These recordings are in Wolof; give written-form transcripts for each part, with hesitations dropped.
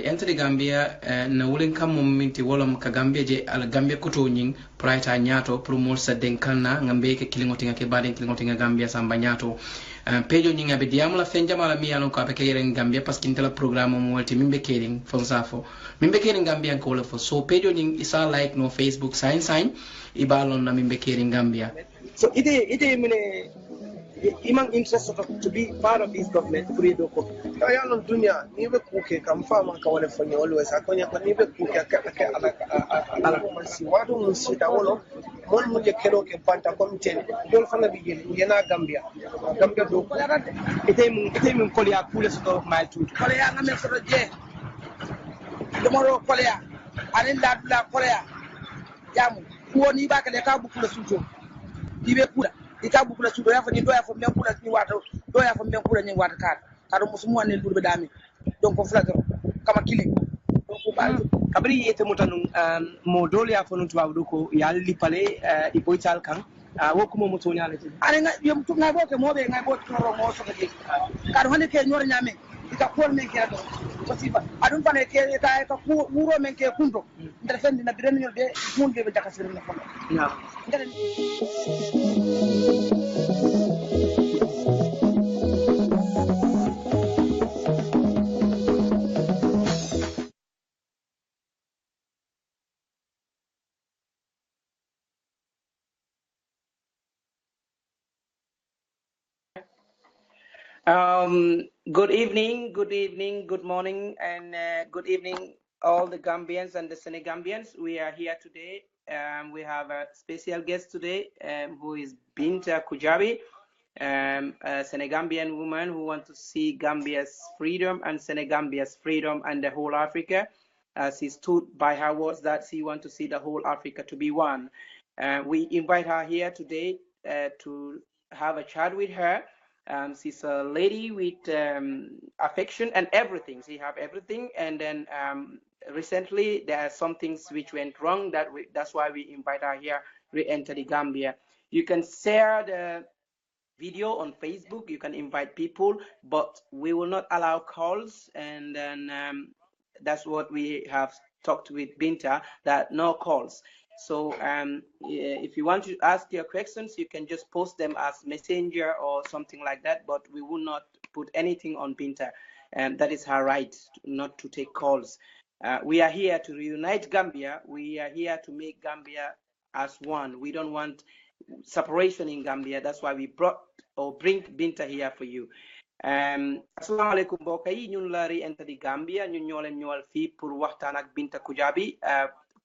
enter the Gambia na wulen kam mom minti wolom ka Gambia je al Gambia kuto nyin praita nyato promol sa denkanna ngambe ke kilingoti ngake baden kilingoti nga Gambia samba nyato pejo nyinga be diamula fenjama la miyano ko be kayren Gambia parce que intela programme mo wolti mimbe kering fon safo mimbe kering Gambia ko la fo so pejo nyin isa like no Facebook sign ibalon na mimbe kering Gambia so ide mine imam interested to be part of this government freedom ko kaya no dunya ni be kuke kam fama ka wala fanyo always akonya ko ni be kuke ala si wadu mun sita wolo mon mu je kero ke panta committee dol fana bi gel yana Gambia do ite mun ko ya kule so mal tut ko ya ngame so je domoro ko ya anin la ko ya jamu woni ba ka le ka bu kula suto dibe kula itabu kula sudo yafa ni do yafa men kula ni wata do yafa men kula ni wata kado musumu wane lurbe dami donc ko flagro kama killing donc ba kabri yete mutanu mo dole yafa no tuwa ko yalli pale e boytal kan wokku mo mutoni ala ti ani nga yum tu nga boke mo be nga boke no mo so ke kado hande ke nyor nyame ika kol men ke do ko sifa adun pane ke ka wuro men ke kundo ndar fendi na biren nyol be mun be jakasir na fama Good evening, good morning, and good evening, all the Gambians and the Senegambians. We are here today. We have a special guest today, who is Binta Kujabi, a Senegambian woman who wants to see Gambia's freedom and Senegambia's freedom and the whole Africa. She stood by her words that she wants to see the whole Africa to be one. We invite her here today to have a chat with her. She's a lady with affection and everything. She have everything, and then recently there are some things which went wrong. That's why we invite her here. Re-enter the Gambia. You can share the video on Facebook. You can invite people, but we will not allow calls. And then that's what we have talked with Binta, that no calls. So if you want to ask your questions, you can just post them as messenger or something like that, but we will not put anything on Binta. And that is her right not to take calls. We are here to reunite Gambia. We are here to make Gambia as one. We don't want separation in Gambia. That's why we bring Binta here for you. Assalamu alaikum mbokk yi ñun la Re-enter the Gambia ñun ñoo leen ñëwal fii pour waxtaan ak Binta Kujabi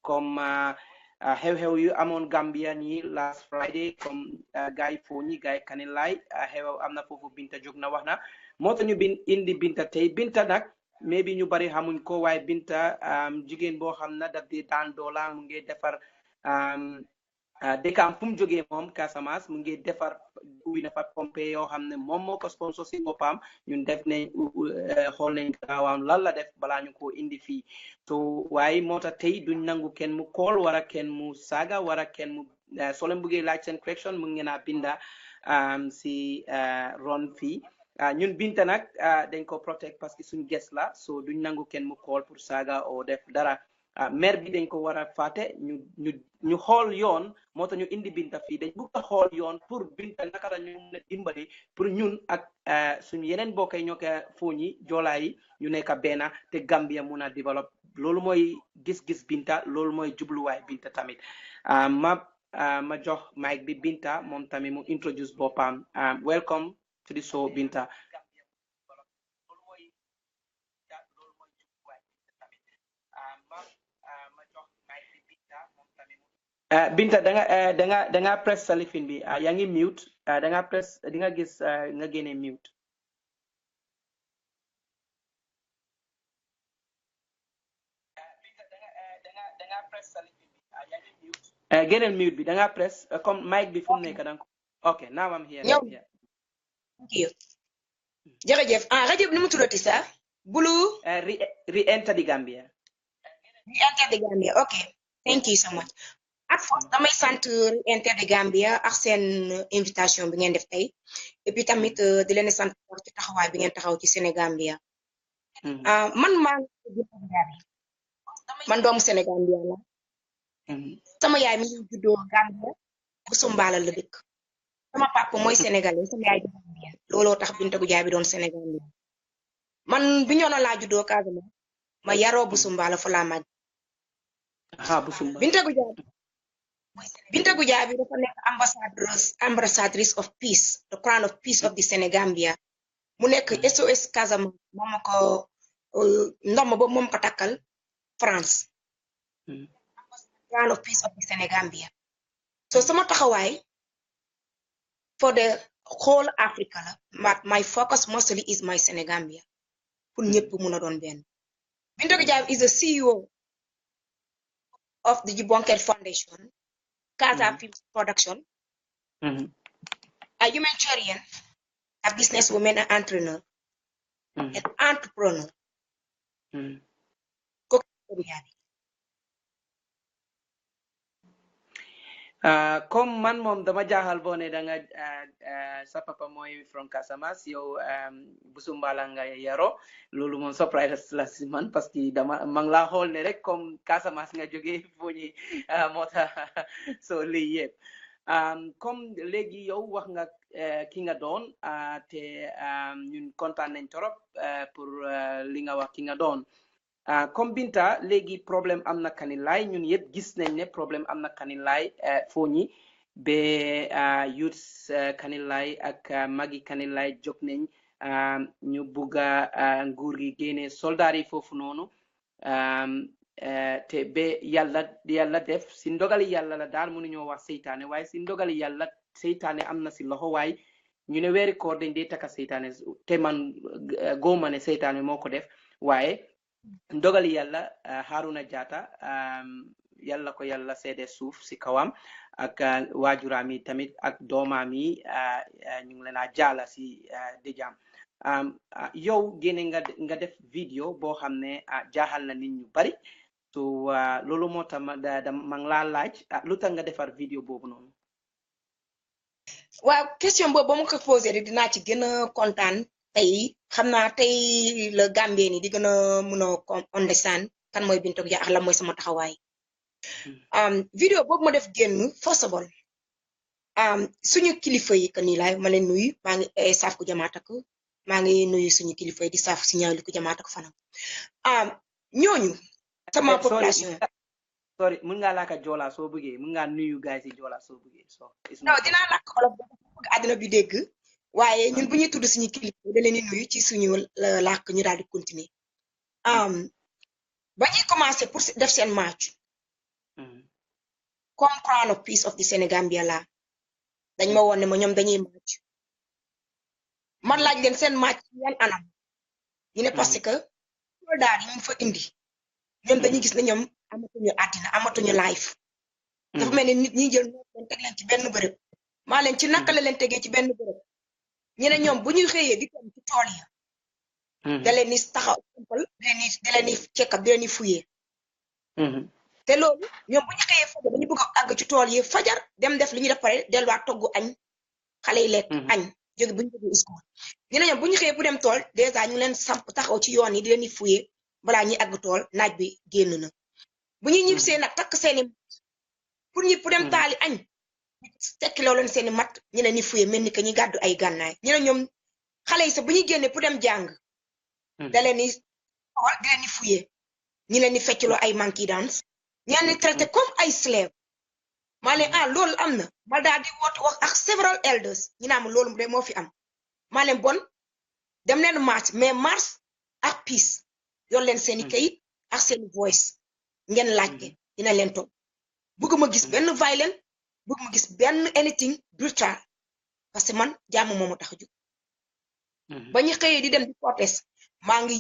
comme xew-xew yu amoon Gambia nii last Friday comme gars yi foo ñi gars yi kanil laay xew am na foofu Binta jóg na wax na moo tax ñu indi Binta tey Binta nag maybe ñu bari xamuñ ko waaye Binta jigéen boo xam na daf di daan doola mu ngi defar dëkkam fu mu jógee moom Casamance mu ngi defar ubi na fa pompe yoo xam ne moom moo ko sponsor si boppam ñun def nañ xool nañ gaawam lan la def balaa ñu ko indi fii so waaye moo tax tey duñ nangu kenn mu call wara kenn mu saaga wara kenn mu soo leen bëggee laaj seen question mu ngeen a binda si ron fii ñun Binta nag dañ ko protect parce que suñ guest la so duñ nangu kenn mu call pour saaga o def dara maire bi dañ ko war a fàtte ñu xool yoon moo tax ñu indi Binta fii dañ bëgg a xool yoon pour Binta naka la ñu mën a dimbali pour ñun ak suñu yeneen mbokk yi ñoo ko fooñi joolaa yi ñu nekk benn te Gambia mun a développe loolu mooy gis-gis Binta loolu mooy jubluwaay Binta tamit ma jox mic bi Binta moom tamit mu introduce boppam welcome to the show Binta. Binta da nga press sa lifin bi yaa ngi mute da nga press di nga gis nga génne mute génneel mute bi da nga press comme mic bi fu mu nekk donc okay now I'm here. Yeah. Thank you. jërëjëf rajo bi ni mu tuddati sax Blue re-enter the Gambia. Re-enter the Gambia ok thank you so much at first damay sant Re-enter the Gambia ak seen invitation bi ngeen def tey et puis tamit di leen sant ci taxawaay bi ngeen taxaw ci Sénégambia man maa ngi man doomu Sénégambia la sama yaay mi ngi juddoo Gambia bu Sumbala la dëkk sama papa mooy sénégalais sama yaay di Gambia looloo tax Binta Gujaabi doon Sénégambia man bi ñoo na laa juddoo Casamance ma yaroo bu Sumbala fa laa màgg bu Sumbala Binta Gujaabi dafa nekk ambassadrice of peace the crown of peace of the Sénégambia mu nekk SOS Casamance moom ko ndomb ba moom ko takkal France crown of peace of the Sénégambia so sama taxawaay for the whole Africa la my focus mostly is my Sénégambia pour ñëpp mun a doon benn Binta Gujaabi is the CEO of the Jibonket Foundation Casa Films Production a humanitarian a businesswoman and entrepreneur an entrepreneur comme man moom dama jaaxal boo ne da nga sa papa mooy from Casamance yow bu Sumbala nga yaro loolu moom surprise la si man parce que dama mang laa xool ne rek comme Casamance nga jógee foo ñi moo tax so lii yëpp comme léegi yow wax nga ki nga doon te ñun kontaan nañ torop pour li nga wax ki nga doon comme Binta léegi problème am na Kanilaay ñun yëpp gis nañ ne problème am na Kanilaay foo ñi ba youth Kanilaay ak magi Kanilaay jóg nañ ñu bugga nguur gi génne soldaar yi foofu noonu te ba yàlla def si ndogali yàlla la daal mënuñoo wax seytaane waaye si ndogali yàlla seytaane am na si loxo waaye ñu ne weeri koor dañ dee taka seytaane te man góoma ne seytaane moo ko def waaye ndogali yàlla Haruna Jatta yàlla ko yàlla seede suuf si kawam ak waajuraam yi tamit ak doomaam yi ñu ngi leen a jaala si dëjam yow génne nga def vidéo boo xam ne jaaxal na nit ñu bari so loolu moo tax ma ngi laa laaj lu tax nga defar vidéo boobu noonu waaw question boobu ba ma ko posé di dinaa ci gën a kontaan tey xam naa tey la Gambien ni di gën a mun a understand kan mooy Binta Gujaabi ak lan mooy sama taxawaay vidéo boobu ma def génn first of all suñu kilifa yi que nii laay ma leen nuyu maa ngi saaf ku jamaata ko maa ngi nuyu suñu kilifa yi di saaf si ñaawli ku jamaata ko fanam ñooñu sama population sorry mun ngaa laaka joola soo bëggee mun ngaa nuyu guys yi joola soo bëggee so non dinaa làkk olof bëgg àddina bi dégg waaye ñun bu ñuy tudd suñu kilifa da leen di nuyu ci suñu làkk ñu daal di continuer ba ñuy commencé pour def seen match comme crown of peace of the Sénégambia la dañ ma woon ne ma ñoom dañuy match man laaj leen seen match yan anam ñu ne parce que soldat yi ñu fa indi ñoom dañuy gis ne ñoom amatuñu àddina amatuñu life dafa mel ni nit ñi jël leen teg leen ci benn bërëb maa leen ci naka la leen tegee ci benn bërëb ñu ne ñoom bu ñuy xëyee di dem ci tool ya da leen ni taxaw sampal da leen ni cekkab da leen ni fuyee te loolu ñoom bu ñu xëyee fajar dañu bëgg a àgg ci tool yi fajar dem def li ñuy def pare delluwaat togg añ xale yi lekk añ jóge bu ñu jógee school ñu ne ñoom bu ñu xëyee bu dem tool dèjà ñu leen samp taxaw ci yoon yi di leen di fuyee balaa ñuy àgg tool naaj bi génn na bu ñuy ñibbisee nag takk seeni pour dem taali añ tekki loo leen seeni mat ñu ne ni fuye mel ni que ñi gàddu ay gànnaay ñu ne ñoom xale yi sax bu ñuy génnee pour dem jàng da leen ni xool di leen ni fuye ñu leen ni feccloo ay monkey dance ñaan ni traité comme ay slave maa leen loolu am na ma daal di woote wax ak several elders ñu naa ma loolu de moo fi am maa leen bon dem leen march mais march ak peace yor leen seeni kayit ak seeni voice ngeen laajte dina leen toog bëgguma gis benn violence bëgguma gis benn anything brutal parce que man jàmm moomu tax a jóg ba ñu xëyee di dem di protest maa ngi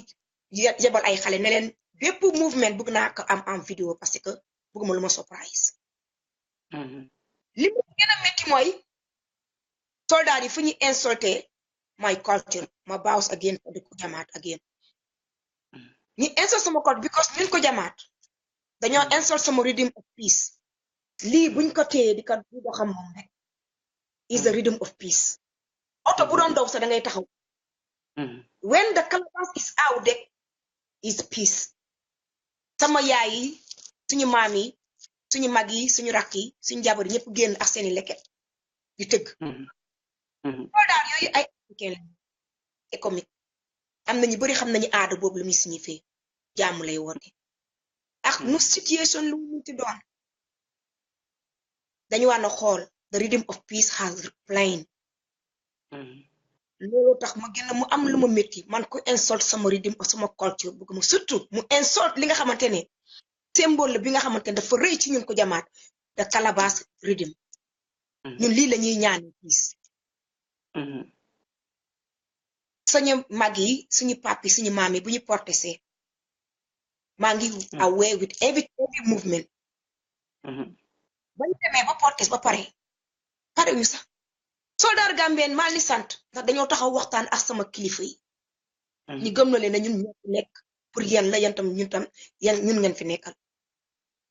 yebal ay xale ne leen bépp mouvement bëgg naa ko am en vidéo parce que bëgguma lu ma surprise li mu gën a métti mooy soldat yi fu ñuy insulté my culture ma bows again for the Kujamaat again ñu insult sama code because ñun Kujamaat dañoo insult sama rhythm of peace lii buñ ko téye di ko xam moom rek is the rhythm of peace oto bu doon daw sa da ngay taxaw when the calabash is out there is peace sama yaay yi suñu maam yi suñu mag yi suñu rakk yi suñu jabar yi ñëpp génn ak seeni leket di tëgg loolu daal yooyu ay africain la économique am na ñu bëri xam nañu aada boobu la muy signifié jàmm lay woote ak nu situation lu mu ci doon dañu war na xool the rhythm of peace has plain loolu tax ma gën a mu am lu ma métti man ko insult sama rhythm of sama culture bëgg ma surtout mu insult li nga xamante ne symbole bi nga xamante ne dafa rëy ci ñun ko jamaat the calabash rhythm ñun lii la ñuy ñaan peace suñu mag yi suñu papi suñu maam yi bu ñu protesté maa ngi aware with every movement ba ñu demee ba protest ba pare ñu sax soldat Gambien maa ngi sant ndax dañoo taxaw waxtaan ak sama kilifa yi ñu gëm na leen ne ñun ñoo fi nekk pour yéen la yéen tam ñun ngeen fi nekkal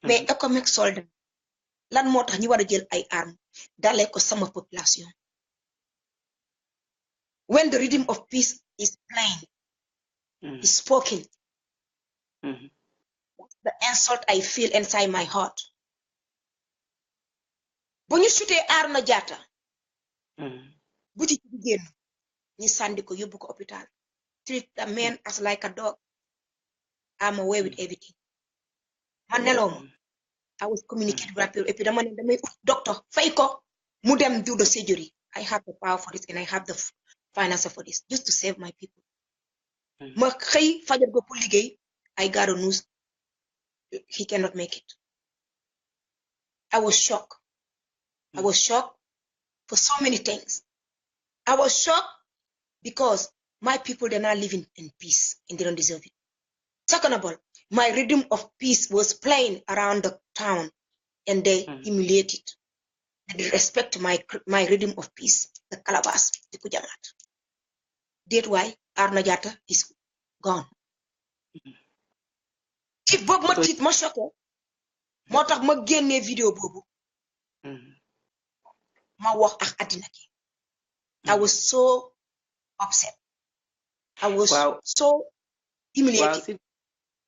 mais économique soldat lan moo tax ñu war a jël ay armes dalee ko sama population when the rhythm of peace is plain is spoken that's the insult I feel inside my heart bu ñu sutee Arona Jatta bu ci génn ñu sànni ko yóbbu ko hôpital treat the man as like a dog I'm aware with everything man neloo ma I was communicating rapidly et puis dama ne damay docteur fay ko mu dem do the surgery I have the power for this and I have the finance for this just to save my people ma xëy fajar go pour liggéey I got a news he cannot make it I was shocked for so many things I was shocked because my people, they're not living in peace and they don't deserve it. Second of all, my rhythm of peace was playing around the town and they humiliated. They disrespect my rhythm of peace, the calabash, the Kujamat. That's why Arona Jatta is gone. If Bob ma tiit ma choqué moo tax ma génnee vidéo boobu ma wax ak àddina gi I was so upset. I was so humiliated.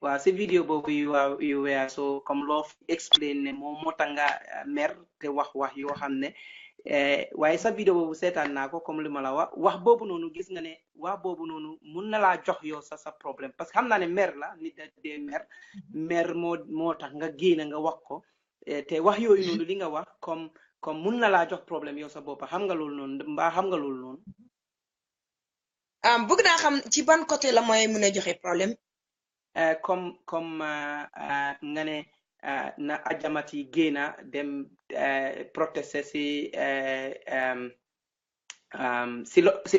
Wow, si video boobu you were so comme loo explain ne moom moo tax nga mer te wax yoo xam ne waaye sa video boobu seetaan naa ko comme li ma la wax boobu noonu gis nga ne wax boobu noonu mun na laa jox yow sa problème parce que xam naa ne mer la nit da dee mer moo tax nga génn nga wax ko te wax yooyu noonu li nga wax comme mun na laa jox problème yow sa bopp xam nga loolu noonu mbaa xam nga loolu noonu bëgg naa xam ci ban côté la mooy mën a joxe problème comme nga ne na ajamati génna dem protester si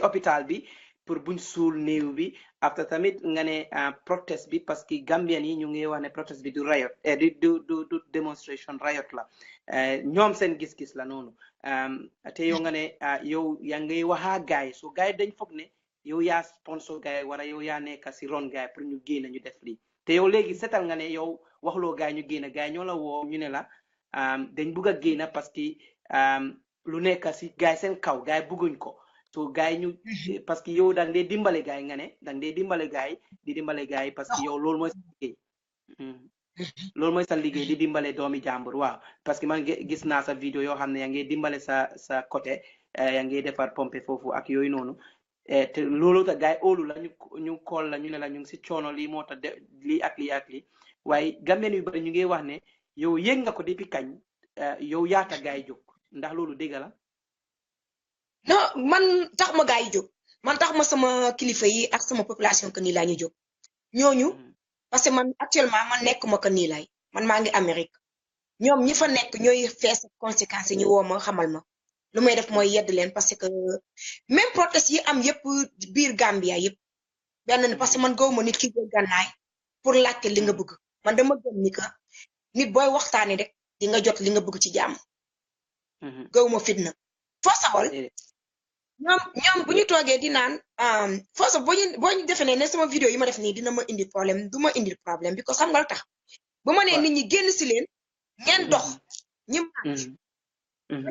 hôpital bi pour buñ suul néew bi après tamit nga ne protest bi parce que Gambien yi ñu ngi wax ne protest bi du riot du demonstration riot la ñoom seen gis-gis la noonu te yow nga ne yow yaa ngay waxaa gaay so gaay dañ foog ne yow yaa sponsor gaay wala yow yaa nekk si ron gaay pour ñu génn ñu def lii te yow léegi seetal nga ne yow waxloo gaay ñu génn gaay ñoo la woo ñu ne la dañ bugg a génn parce que lu nekk si gaay seen kaw gaay bugguñ ko so gaay ñu parce que yow dang dee dimbale gaay nga ne dang dee dimbale gaay di dimbale gaay parce que yow loolu mooy sa liggéey loolu mooy sa liggéey di dimbale doomi jàmbur waaw parce que man gis naa sa vidéo yoo xam ne yaa ngi dimbale sa côté yaa ngi defar pompe foofu ak yooyu noonu te loolu ta gaay óolu la ñu kool la ñu ne la ñu ngi si coono lii moo tax lii ak lii waaye Gambien yu bari ñu ngi wax ne yow yëg nga ko depuis kañ yow yaata gaay jóg ndax loolu dégg la non man tax ma gaay jóg man tax ma sama kilifa yi ak sama population que nii laa ñu jóg ñooñu parce que man actuellement man nekkuma que nii laay man maa ngi Amérique ñoom ñi fa nekk ñooy fees conséquences yi ñu woo ma xamal ma lu may def mooy yedd leen parce que même protest yi am yëpp biir Gambia yëpp benn parce que man gawuma nit ki jël gànnaay pour laajte li nga bëgg man dama gëm ni que nit booy waxtaane rek di nga jot li nga bëgg ci jàmm gawuma fitna first of all ñoom bu ñu toogee di naan first of boo ñu defee ne sama vidéo yi ma def nii dina ma indi problème du ma indi problème because xam nga lu tax bu ma nee nit ñi génn si leen ngeen dox ñi march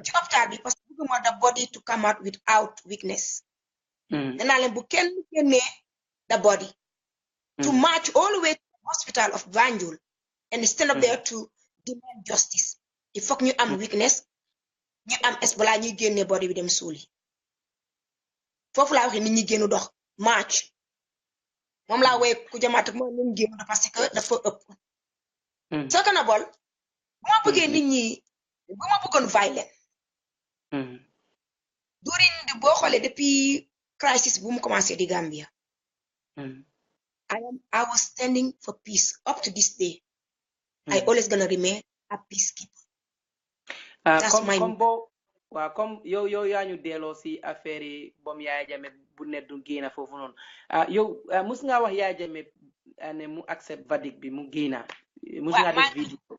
ci hôpital bi parce que bëgguma the body to come out without weakness danaa leen bu kenn génnee the body to march all the way to the hospital of Banjul and stand up there to demand justice il faut que ñu am weakness ñu am balaa ñuy génnee body bi dem suuli foofu laa waxee nit ñi génn dox march moom laa woy ku jamaat ak mooy nañ génn parce que dafa ëpp soo kana bol bu ma bëggee nit ñi bu ma bëggoon violent during boo xoolee depuis crisis bu mu commencé di Gambia I was standing for peace up to this day I always gonna remain a peacekeeper that's my waaw comme yow yaa ñu delloo si affaire yi bom Yaya Jammeh bu ne du génn foofu noonu yow mus nga wax Yaya Jammeh ne mu accept verdict bi mu génn mus nga def vidéo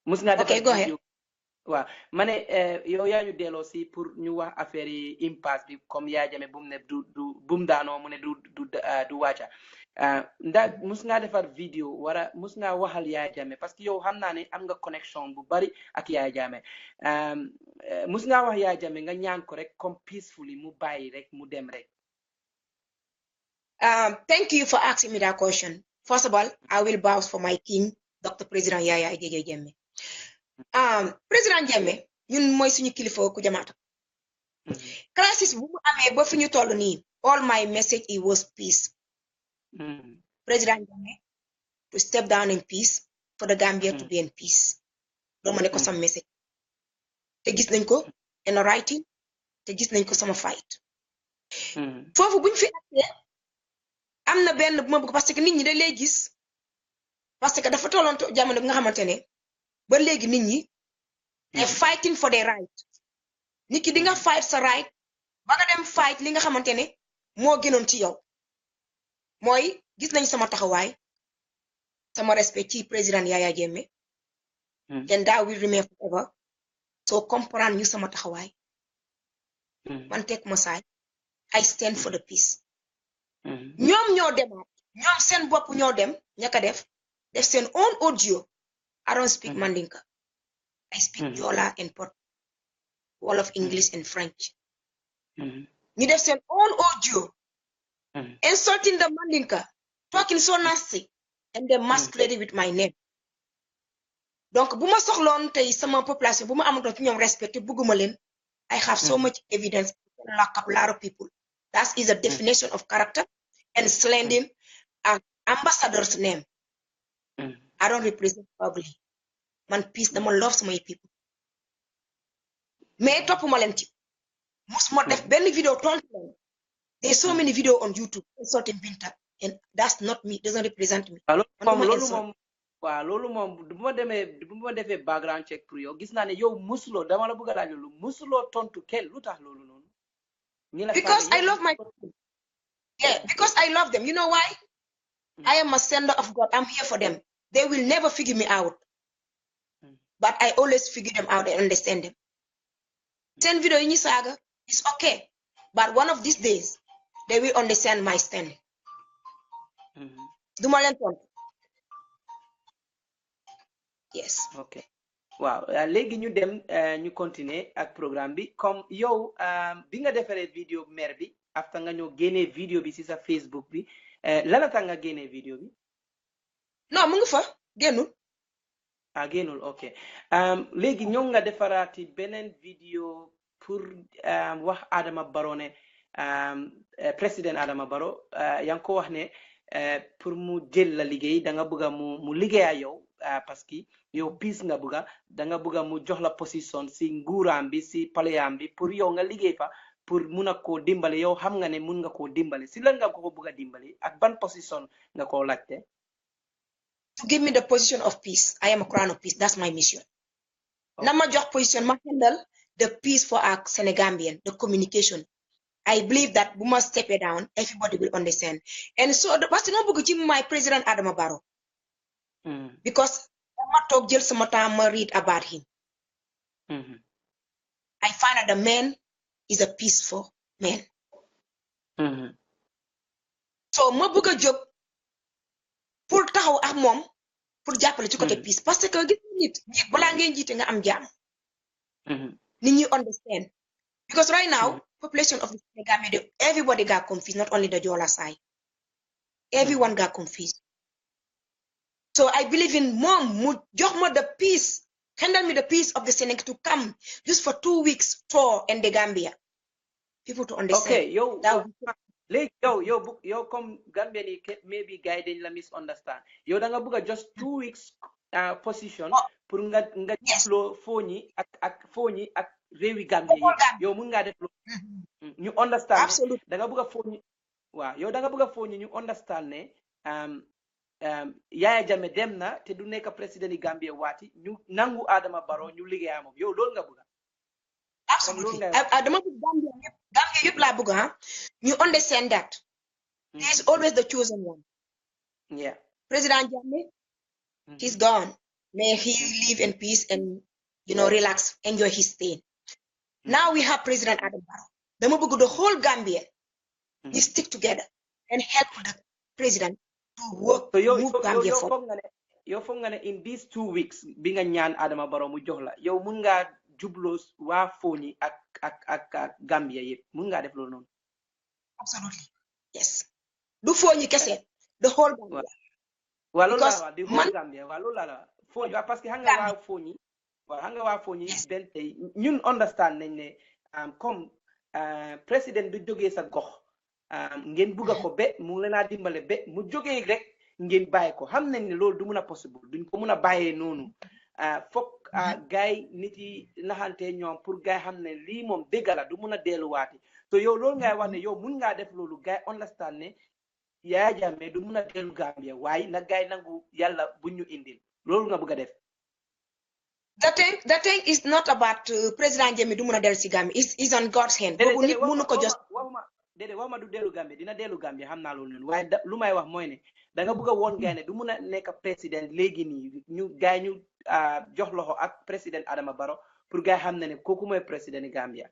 mus nga def vidéo waaw ma ne yow yaa ñu delloo si pour ñu wax affaire yi impasse bi comme Yaya Jammeh bu mu ne bu mu daanoo mu ne du wàcca ndax mus nga defar vidéo wara mus nga waxal Yaya Jammeh parce que yow xam naa ne am nga connection bu bari ak Yaya Jammeh mus nga wax Yaya Jammeh nga ñaan ko rek comme peacefully mu bàyyi rek mu dem rek. Thank you for asking me that question. First of all, I will bow for my king, Dr. President Yaya Jammeh. President Jammeh ñun mooy suñu kilifa ku jamaata. Crisis bu mu amee ba fi ñu toll nii all my message it was peace. President Jammeh to step down in peace for the Gambia to be in peace. loolu ma ne ko sama message. te gis nañ ko in writing te gis nañ ko sama fight. foofu buñ fi accès am na benn bu ma bëgg parce que nit ñi da lay gis parce que dafa tolloon jamono bi nga xamante ne ba léegi nit ñi ay fighting for their right nit ki di nga fight sa right ba nga dem fight li nga xamante ne moo gënoon ci yow mooy gis nañ sama taxawaay sama respect ci président Yaya Jammeh and that will remain forever so comprendre ñu sama taxawaay man teg ma saay I stand for the peace ñoom ñoo demaat ñoom seen bopp ñoo dem ñaka def seen own audio I don't speak Mandinka I speak Jola and Pot Wolof English and French ñu def seen own audio insulting the Mandinka talking so nasty and they masquerading with my name donc bu ma soxloon tey sama population bu ma amoon ci ñoom respecté bëgguma leen I have so much evidence lock up a lot of people that is a definition of character and slandering an ambassador's name I don't represent ugly man peace dama love my people mais toppuma leen ci musuma def benn vidéo tontu leen there's so many video on YouTube insulting Binta and that's not me doesn't represent me loolu moom bu ma defee background check pour yow gis naa ne yow musuloo dama la bëgg a laaj loolu musuloo tontu kenn lu tax loolu noonu because I love my people because I love them you know why I am a sender of God I'm here for them they will never figure me out but I always figure them out and understand them send video yi ñu saaga it's okay but one of these days they will understand my stand duma leen tontu yes ok waaw léegi ñu dem ñu continuer ak programme bi comme yow bi nga defaree vidéo maire bi after nga ñëw génnee vidéo bi ci sa Facebook bi lana tax nga génnee vidéo bi non mu ngi fa génnul génnul ok léegi ñëw nga defaraati beneen vidéo pour wax Adama Barrow ne président Adama Barrow yaa ngi ko wax ne pour mu jël la liggéey da nga bëgg mu liggéeya yow parce que yow peace nga bëgg da nga bëgg mu jox la position si nguuraam bi si palayam bi pour yow nga liggéey fa pour mun a koo dimbale yow xam nga ne mun nga koo dimbale si lan nga ko bëgg a dimbale ak ban position nga koo laajte to give me the position of peace I am a crown of peace that's my mission na ma jox position ma handle the peace for our Senegambian the communication I believe that we must step it down everybody will understand and so parce que no bëgg ci my president Adama Barrow because dama toog jël sama temps ma read about him I find out the man is a peaceful man. So ma bëgg a jóg pour taxaw ak moom pour jàppale ci côté peace parce que gis nit balaa ngeen jiite nga am jàmm. Nit ñi understand because right now population of the Gambia everybody got confused, not only the Jola side. Everyone got confused. So I believe in mom mu jox ma the peace, handle me the peace of the Senegal to come just for 2 weeks tour in the Gambia. People to understand. Okay, yo come Gambia ni maybe guide la misunderstand. Yo da nga bëgg just 2 weeks position pour nga jëflo foñi ak foñi ak réewi Gambia yi. Yo mun nga def lo ñu understand. Absolutely. Da nga bëgg foñi waaw yow da nga bëgg foñi ñu understand ne Yaya Jammeh dem na te du nekk président yi Gambia waati ñu nangu Adama Barrow ñu liggéey moom yow loolu nga bëgg. Absolutely. Dama bëgg Gambia yëpp laa bëgg you understand that he is always the chosen one. Yeah. President Jammeh, he's gone. May he live in peace and relax, enjoy his stay. Now we have President Adam Barrow. Dama bëgg the whole Gambia we stick together and help the president to work so move Gambia forward. Yow foog nga ne in these 2 weeks bi nga ñaan Adama Barrow mu jox la yow mun nga jublo waa Foni ak Gambia yëpp mun nga def loolu noonu. Absolutely yes. Du Foni kese the whole Gambia. Waa loolu la the whole Gambia waa loolu la Foni parce que xam nga waa Foni benn tey ñun understand nañ ne comme président du jógee sa gox ngeen bugga ko be mu leen a dimbale be mu jógee rek ngeen bàyyi ko xam nañ ne loolu du mun a possible duñ ko mun a bàyyee noonu foog gaay nit yi naxante ñoom pour gaay xam ne lii moom dëgg la du mun a delluwaati so yow loolu ngay wax ne yow mun ngaa def loolu gaay understand ne Yaya Jammeh du mun a dellu Gambia waaye nag gaay nangu yàlla bu ñu indil loolu nga bëgg a def. The thing is not about President Jammeh du mun a dellu si Gambia is on God's hand. Boobu nit mënu ko just déedéet wax ma du dellu Gambia dina dellu Gambia xam naa loolu noonu waaye lu may wax mooy ne da nga bëgg a woon gaay ne du mun a nekk président léegi nii ñu gaay ñu jox loxo ak président Adama Barrow pour gaay xam ne kooku mooy président Gambia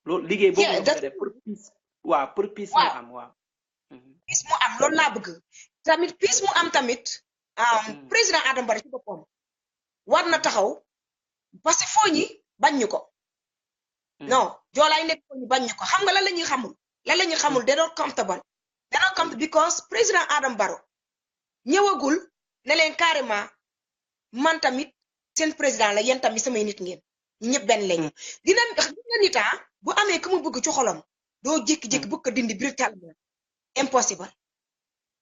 loolu liggéey boobu nga bëgg a def pour peace waaw pour peace mu am waaw. Peace mu am loolu laa bëgg tamit peace mu am tamit président Adama Barrow ci boppam war na taxaw parce que foo ñi bañ ñu ko. non joolaay nekk foo ñi bañ ñu ko xam nga lan la ñuy xamul they don't comfortable because président Adama Barrow ñëwagul ne leen carrément man tamit seen président la yéen tamit samay nit ngeen ñu ñëpp benn lañu. dina nit bu amee ku mu bëgg ci xolam doo jékki-jékki bëgg ko dindi brutalement impossible.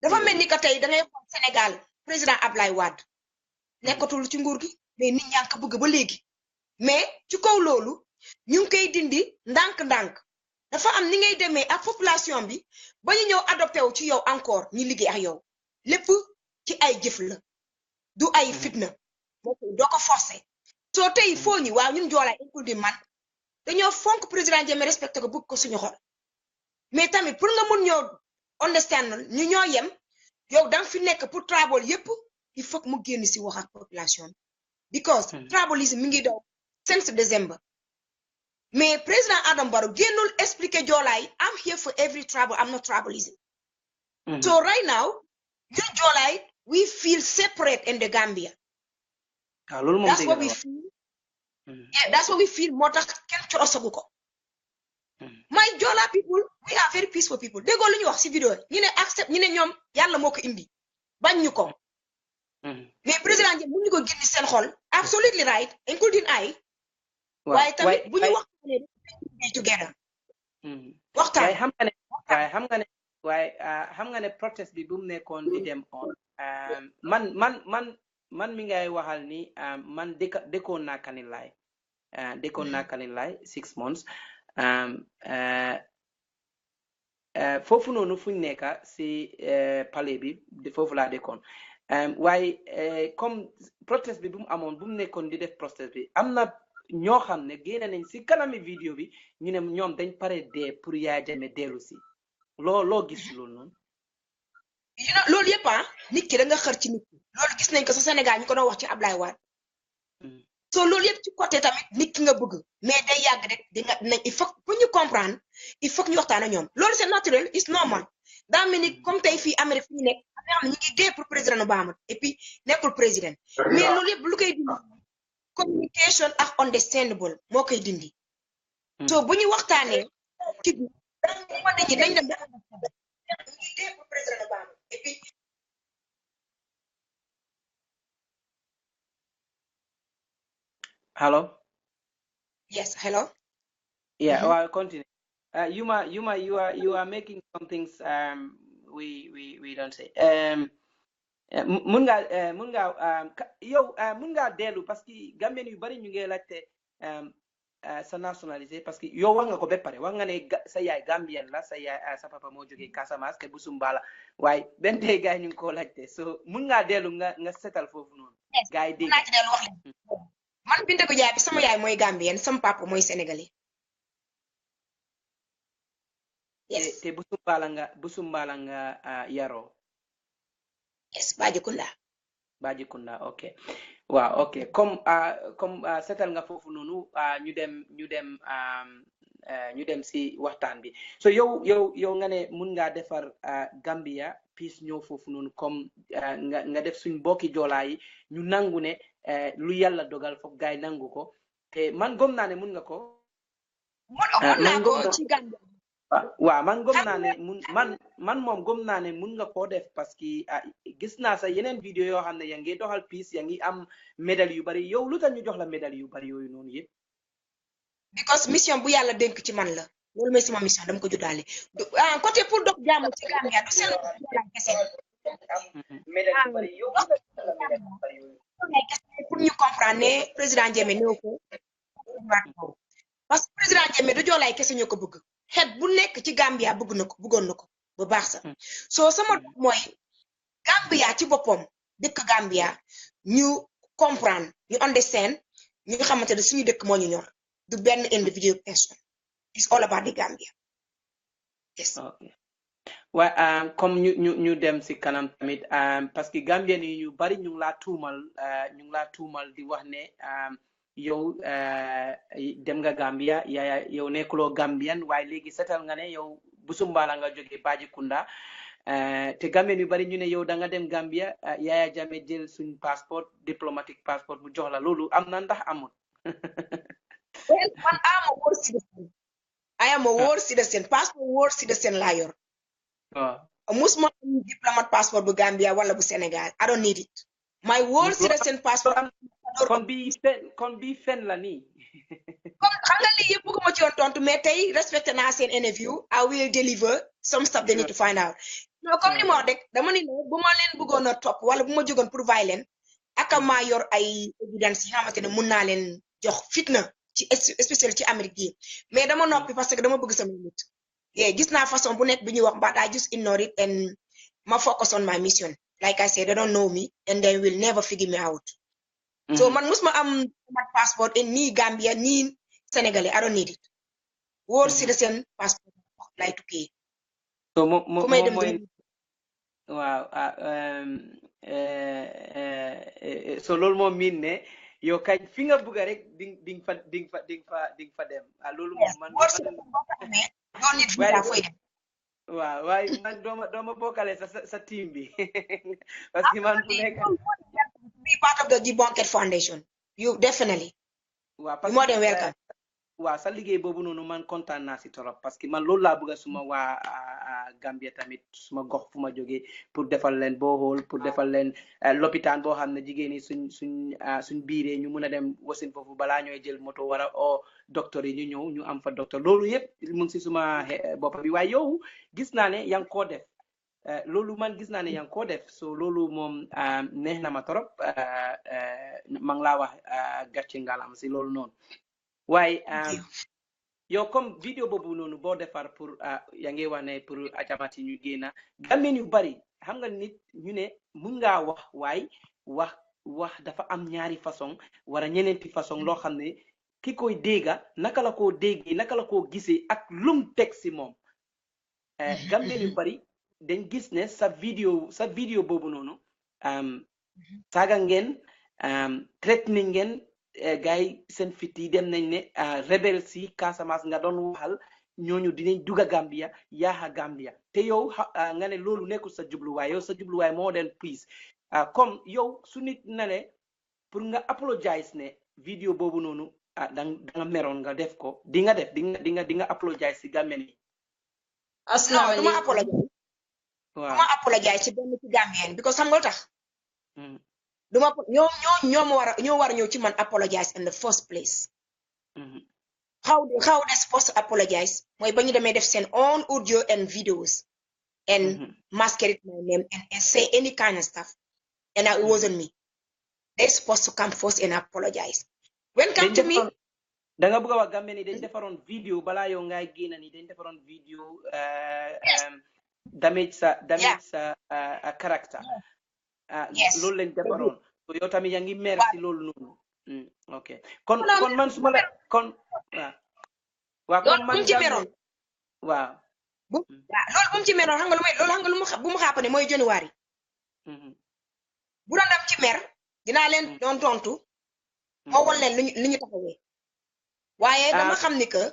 dafa mel ni que tey da ngay xool Sénégal président Ablaye Wade nekkatul ci nguur gi mais nit ñaa ngi ko bëgg ba léegi mais ci kaw loolu ñu ngi koy dindi ndànk-ndànk dafa am ni ngay demee ak population bi ba ñu ñëw adopté wu ci yow encore ñi liggéey ak yow lépp ci ay jëf la du ay fitna doo ko forcé soo tey foo ñi waaw ñun joolaay including man dañoo fonk président Jammeh respecté ko bëgg ko suñu xol mais tamit pour nga mun ñoo understand ñu ñoo yem yow danga fi nekk pour tribal yépp il faut que mu génn si wax ak population because tribalism mi ngi daw since December mais président Adama Barrow génnul expliqué joolaay I'm here for every tribal I'm not tribalism. So right now ñun joolaay we feel separate in the Gambia. That's what we feel. Yeah, that's what we feel moo tax kenn corosagu ko. My Jola people we are very peaceful people déggoo lu ñu wax si vidéo ñu ne accept ñu ne ñoom yàlla moo ko indi bañ ñu ko. mais président Jammeh mu ñu ko génn seen xol absolutely right including I. waaye tamit bu ñu waxtaanee together. waxtaan waaye xam nga ne protest bi bu mu nekkoon di dem on man mi ngay waxal ni man dëkkoon naa Kanilaay 6 months foofu noonu fuñ nekka si palais bi foofu laa dëkkoon waaye comme protest bi bu mu amoon bu mu nekkoon di def protest bi am na ñoo xam ne génne nañ si kanami vidéo bi ñu ne ñoom dañ pare dee pour Yaya Jammeh dellu si loo gis loolu noonu. loolu yëpp nit ki da nga xër ci nit ki loolu gis nañ ko sa Sénégal ñu ko doon wax ci Ablaye Wade so loolu yëpp ci côté tamit nit ki nga bëgg mais day yàgg rek il faut pour ñu comprendre il faut que ñu waxtaan ak ñoom loolu c'est naturel it's normal daa mel ni comme tey fii Amérique fi ñu nekk am na xam ne ñu ngi dee pour président Obama et puis nekkul président mais loolu yëpp lu koy dindi communication ak understandable moo koy dindi so bu ñu waxtaanee ci wane ñi dañ dem ba ñu ngi dee pour président Obama et puis Hello? yes hello Yeah, well, continue. You are making some things we don't say. Mun nga dellu parce que Gambien yu bari ñu ngi laajte sa nationalité parce que yow wax nga ko ba pare wax nga ne sa yaay Gambien la sa yaay sa papa moo jógee Casamance ke Busumbala waaye benn tey gars yi ñu ngi ko laajte so mun ngaa dellu nga setal foofu noonu. gars yi dégg naa ci dellu wax leen man Binta Goudiaby bi sama yaay mooy Gambien sama papa mooy Sénégalais. Yes. te Busumbala nga yaroo. Yes, Bajikunda, okay. Wow, okay. Comme setal nga foofu noonu ñu dem si waxtaan bi. So yow nga ne mun ngaa defar Gambia peace ñëw foofu noonu comme nga def suñ bokki joolaa yi ñu nangu ne lu yàlla dogal foog gaay nangu ko te man gëm naa ne mun nga ko. man ko ci Gambia. waaw man gëm naa ne man moom gëm naa ne mun nga koo def parce que gis naa sa yeneen vidéo yoo xam ne yaa ngi doxal peace yaa ngi am médaille yu bari yow lu tax ñu jox la médaille yu bari yooyu noonu yëpp. because mission bu yàlla dénk ci man la loolu mooy sama mission dama ko juddaale côté pour dox jàmm ci Gambia du seen kese médaille yu bari yow pour ñu comprendre ne président Jammeh ñëw ko parce que président Jammeh du joolaay kese ñoo ko bëgg xeet bu nekk ci Gambia bëggoon na ko bu baax sax soo sama mooy Gambia ci boppam dëkk Gambia ñu comprendre ñu understand ñu xamante ne suñu dëkk moo ñu ñor du benn individual person it's all about the Gambia. Yes. Okay. Well, comme ñu dem si kanam tamit parce que Gambien yi ñu bari ñu ngi laa tuumal di wax ne yow dem nga Gambia yow nekkuloo Gambien waaye léegi setal nga ne yow Busumbala nga jógee Bajikunda te Gambien yu bari ñu ne yow da nga dem Gambia Yaya Jammeh jël suñ passeport diplomatique passeport bu jox la loolu am na ndax amul. Well, man I'm a world citizen. I am a world citizen. Passport world citizen laa yor. Musuma am diplomat passport bu Gambia wala bu Sénégal. I don't need it. My world citizen passport. kon bi fen la nii. comme xam nga lii yëpp bëgguma ci yoon tontu mais tey respecté naa seen interview I will deliver some stuff they need to find out. non comme ni ma wax rek dama ni ne bu ma leen bëggoon a topp wala bu ma jógoon pour bàyyi leen aka maa yor ay évidence yi nga xamante ne mun naa leen jox fitna ci spécial ci Amérique yi mais dama noppi parce que dama bëgg sama nit. gis naa façon bu nekk bi ñuy wax but I just ignore it and ma focus on my mission. Like I said, they don't know me and they will never figure me out. So man musma am passport in ni Gambia ni Senegalese. I don't need it. World citizen passport like to pay. So wow. So lol mo mean ne yo kay fi nga bëgg rek ding fa dem. Lolu man don't need visa for it. Wow, why man doma bokkale sa team bi parce que man be part of the Debunked Foundation. You definitely. Wow, more than welcome. Wow, sa liggéey boobu noonu man kontaan naa si torop parce que man loolu laa bëgg suma waa Gambia tamit suma gox fu ma jógee pour defal leen bohol pour defal leen lopitaan boo xam ne jigéen ñi suñ biiree ñu mun a dem wasin foofu balaa ñooy jël moto wala o docteur yi ñu ñëw ñu am fa docteur loolu yëpp mu ngi si suma bopp bi waaye yow gis naa ne yaa ngi koo def loolu man gis naa ne yaa ngi koo def so loolu moom neex na ma torop ma ngi laa wax gàcce ngalam si loolu noonu waaye yow comme vidéo boobu noonu boo defar pour yaa ngi wax ne pour ajamati ñu génna Gambien yu bari xam nga nit ñu ne mun ngaa wax waaye wax dafa am ñaari façon wala ñeneenti façon loo xam ne ki koy dégga naka la koo déggee naka la koo gisee ak lum teg si moom Gambien yu bari dañ gis ne sa vidéo boobu noonu saaga ngeen traité ngeen gars yi seen fit yi dem nañ ne rebel si Casamance nga doon waxal ñooñu dinañ dugga Gambia yaaxa Gambia te yow nga ne loolu nekkul sa jubluwaay yow sa jubluwaay moo den peace comme yow su nit na ne pour nga apologize ne vidéo boobu noonu da nga meroon nga def ko di nga def di nga apologize si Gambien yi. non duma apologize. waaw duma apologize ci benn ci Gambien because xam nga lu tax. duma ñoo war a ñëw ci man apologize in the first place. how they supposed to apologize mooy ba ñu demee def seen own audio and videos and masquerade my name and say any kind of stuff and it wasn't me. They supposed to come first and apologize. When come to me, da nga bëgg a wax Gambien yi dañ defaroon vidéo balaa yow ngay génn ni dañ defaroon vidéo damage sa character. loolu lañ defaroon so yow tamit yaa ngi mer si loolu noonu. ok kon man su ma la kon waaw kon man waaw loolu bu mu ci meroon xam nga lu may loolu xam nga bu mu xaapane mooy January bu doon dem ci mer dinaa leen doon tontu moo wal leen li ñu taxawee waaye dama xam ni que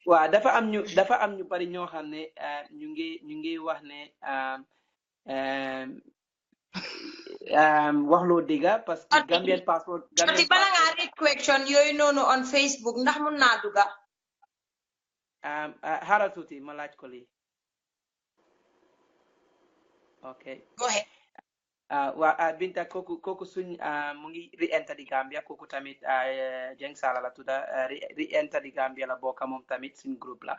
waaw dafa am ñu bari ñoo xam ne ñu ngi wax ne wax loo dégga parce que Gambian passport bala nga read question yooyu noonu on Facebook ndax mun naa dugga xaaral tuuti ma laaj ko lii okay go ahead waa Binta kooku suñ mu ngi re-enter di Gambia kooku tamit Jeng Sala la tudda re-enter di Gambia la bokka moom tamit suñ groupe la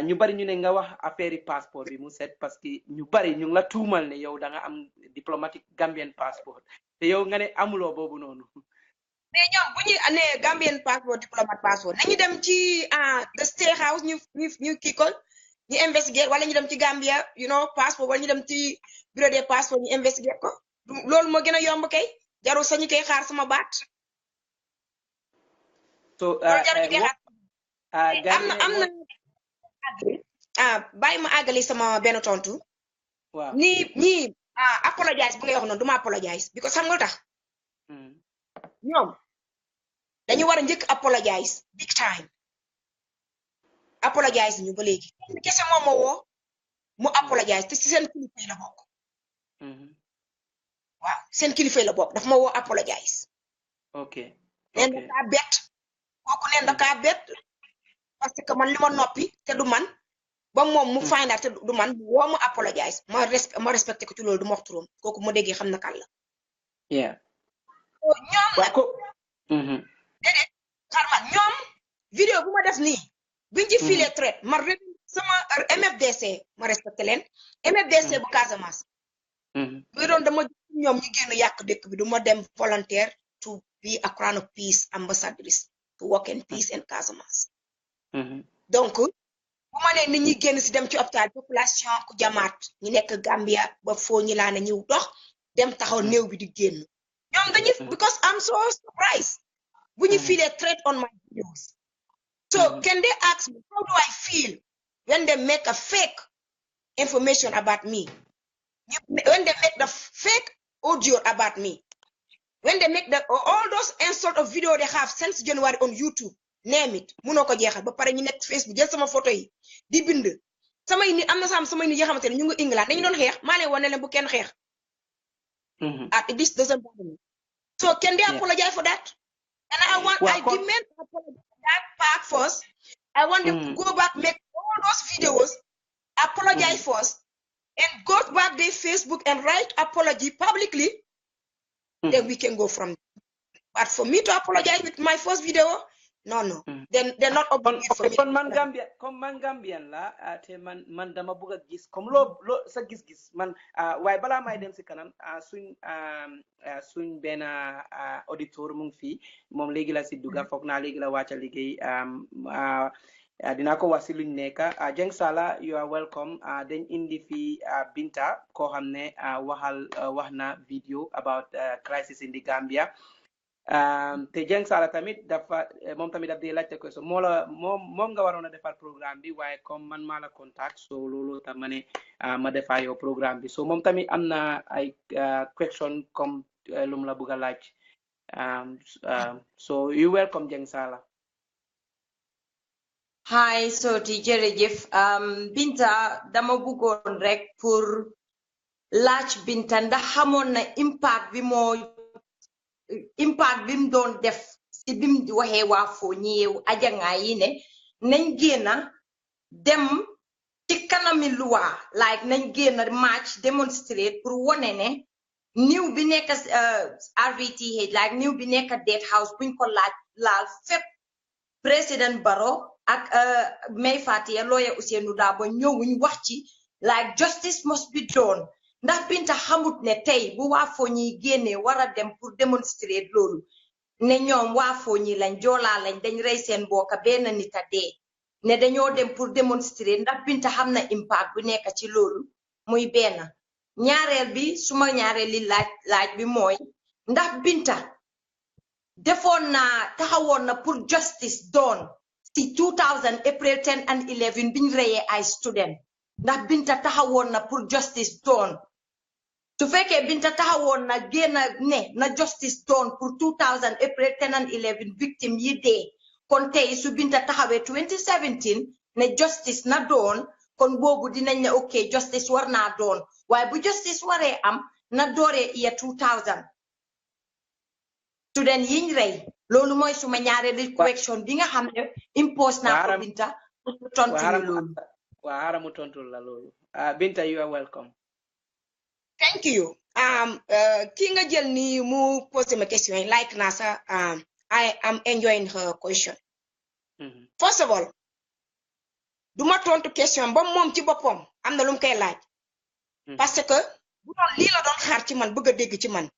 ñu bari ñu ne nga wax affaire yi passeport bi mu set parce que ñu bari ñu ngi la tuumal ne yow da nga am diplomatique Gambian passport te yow nga ne amuloo boobu noonu mais ñoom bu ñu ne Gambian passport diplomate passport nañu dem ci the State House ñu kii ko ñu investigate wala ñu dem ci Gambia passport wala ñu dem ci bureau des passeports ñu investigate ko loolu moo gën a yomb kay jarul sañu koy xaar sama baat. so am na bàyyi ma àggali sama benn tontu. waaw ñii apologize bu ngay wax noonu duma apologize because xam nga lu tax. ñoom dañu war a njëkk apologize big time apologize ñu ba léegi kese moom moo woo mu apologize te si seen kilifa yi la bokk. waaw seen kilifa yi la bokk daf ma woo apologize. ok neen dakaa bett kooku neen dakaa bett parce que man li ma noppi te du man ba moom mu find out te du man woo mu apologize ma respecté ko ci loolu du ma wax turam kooku ma déggee xam na kan la. ñoom nag déedéet xarma ñoom vidéo bu ma def nii buñ ci filee traite ma sama MFDC ma respecté leen MFDC bu Casamance bu doon dama ñoom ñu génn yàq dëkk bi du ma dem volontaire to be a crown of peace ambassadrice to work in peace in Casamance donc bu ma nee nit ñi génn si dem ci hôpital population ku jamaat ñi nekk Gambia ba foo ñi laa ne ñëw dox dem taxaw néew bi di génn ñoom dañuy because I'm so surprised bu ñu filee threat on my videos so can they ask me how do I feel when they make a fake information about me when they make the fake audio about me when they make all those insult of video they have since January on YouTube name it munoo ko jeexal ba pare ñu nekk Facebook jël sama photo yi di bind samay nit am na samay nit yoo xamante ne ñu ngi England dañu doon xeex maa leen wane leen bu kenn xeex this doesn't bother me so can they apologize for that and I demand to apologize for that part first I want them to go back make all those videos apologize first and go back their Facebook and write apology publicly then we can go from there. But for me to apologize with my first video no then they're not obligated for me kon man Gambian la te man dama bëgg a gis comme loo sa gis-gis man waaye balaa may dem si kanam suñ benn auditeur mu ngi fii moom léegi la si dugga foog naa léegi la wàcca liggéey dinaa ko wax si luñ nekk Jeng Sala you are welcome dañ indi fii Binta koo xam ne wax na video about crisis in the Gambia te Jeng Sala tamit moom tamit daf dee laajte question moom nga waroon a defar programme bi waaye comme man maa la contact so loolu tam ma ne ma defaa yow programme bi so moom tamit am na ay question comme lum la bëgg laaj so you welcome Jeng Sala. Hi Soti jërëjëf Binta dama bëggoon rek pour laaj Binta ndax xamoon na impact bi mu doon def si bi mu waxee waa Foni yeewu ajangaa yi ne nañ génna dem ci kanami luwa like nañ génna march demonstrate pour wone ne niw bi nekk RVTH like niw bi nekk State House buñ ko laal fépp président Barrow ak Mai Fatia lawyer Ousainou Darboe ñëwuñ wax ci like justice must be done ndax Binta xamut ne tey bu waa Foni génnee war a dem pour démonstrer loolu ne ñoom waa Foni lañ joolaa lañ dañ rey seen mbokka benn nit a dee ne dañoo dem pour démonstrer ndax Binta xam na impact bu nekk ci loolu muy benn ñaareel bi suma ñaareeli laaj bi mooy ndax Binta defoon na taxawoon na pour justice doon si 2000 April 10 and 11 biñ reyee ay student ndax Binta taxawoon na pour justice doon su fekkee Binta taxawoon na génn ne na justice doon pour 2000 April 10 and 11 victime yi dee kon tey su Binta taxawee 2017 ne justice na doon kon boobu dinañ ne ok justice war naa doon waaye bu justice waree am na dooree year 2000 student yiñ rey loolu mooy suma ñaareelu correction bi nga xam ne impose naa ko Binta pour tontu loolu. Waa haramu tontu la loolu. Binta, you are welcome. Thank you. Ki nga jël ni mu posé ma question yi like naa sa I am enjoying her question. First of all, duma tontu question ba moom ci boppam am na lu mu koy laaj. Parce que bu doon lii la doon xaar ci man bëgg a dégg ci man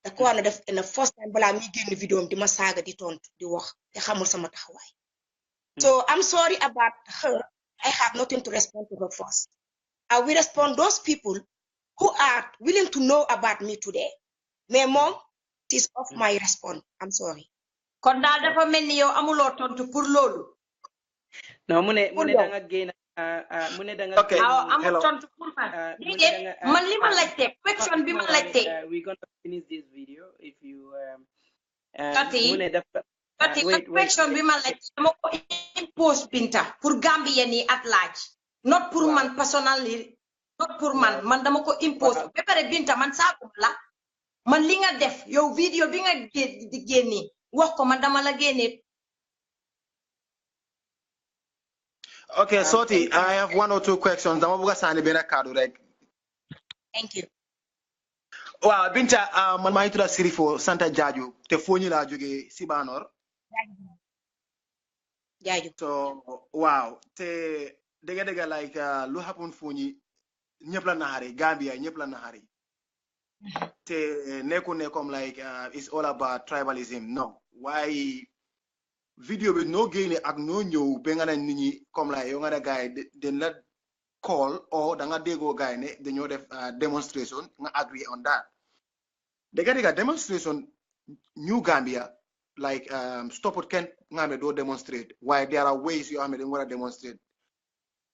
da ko war na def ne first time balaa muy génn vidéo di ma saaga di tontu di wax te xamul sama taxawaay. So I'm sorry about her. I have nothing to respond to her first. I will respond those people who are willing to know about me today. Mais mom, it is off my response. I'm sorry. Kon daal dafa mel ni yow amuloo tontu pour loolu. No, mu ne da nga génn mu ne da nga Okay. Amul tontu pour man. Déedéet man li ma laajte question bi ma laajte. We're going to finish this video if you Tati, mu ne dafa question bi ma laajte dama ko impose Binta pour Gambien yi at large. Not pour man personally, not pour man dama ko impose. Ba pare Binta man saaguma la man li nga def yow video bi nga di génne wax ko man dama la génne. Okay, Soti, I have 1 or 2 questions. Dama buga sani bena kadu rek. Thank you. Wow, Binta, man maa ngi tudd Sirifo Santa Jaaju te Foni laa jógee Sibanor. Jaaju. So, wow, te dega like lu happen Foni ñëpp la naxari Gambia ñëpp la naxari. Te nekku ne comme like it's all about tribalism. No. Why video bi no génne ak no ñëw ba nga ne nit ñi comme like yow nga ne gars yi dañ la call or da nga déggoo gars yi ne dañoo def demonstration nga agree on that. Dega demonstration New Gambia like stoput kenn nga xam ne doo demonstrate waaye there are ways yoo xam ne dañ war a demonstrate.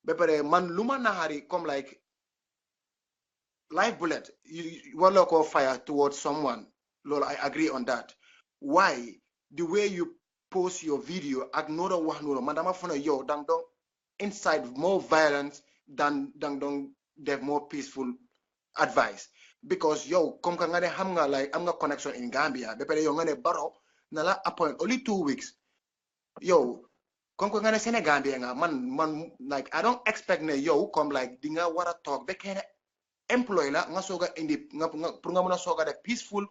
Ba pare man lu ma naxari comme like live bullet you want to fire towards someone. Lolo, I agree on that. Why the way you post your video agnora wahnuro madama fona yo dang dong inside more violence than dong they more peaceful advice because yo comme ka ngane xam nga like am nga connection in Gambia be pare yo ngane Barrow na la appoint only 2 weeks yo comme ka ngane Senegambia nga man like I don't expect ne yo comme like di nga wara talk be kene employee la nga soga indi nga pour nga mëna soga def peaceful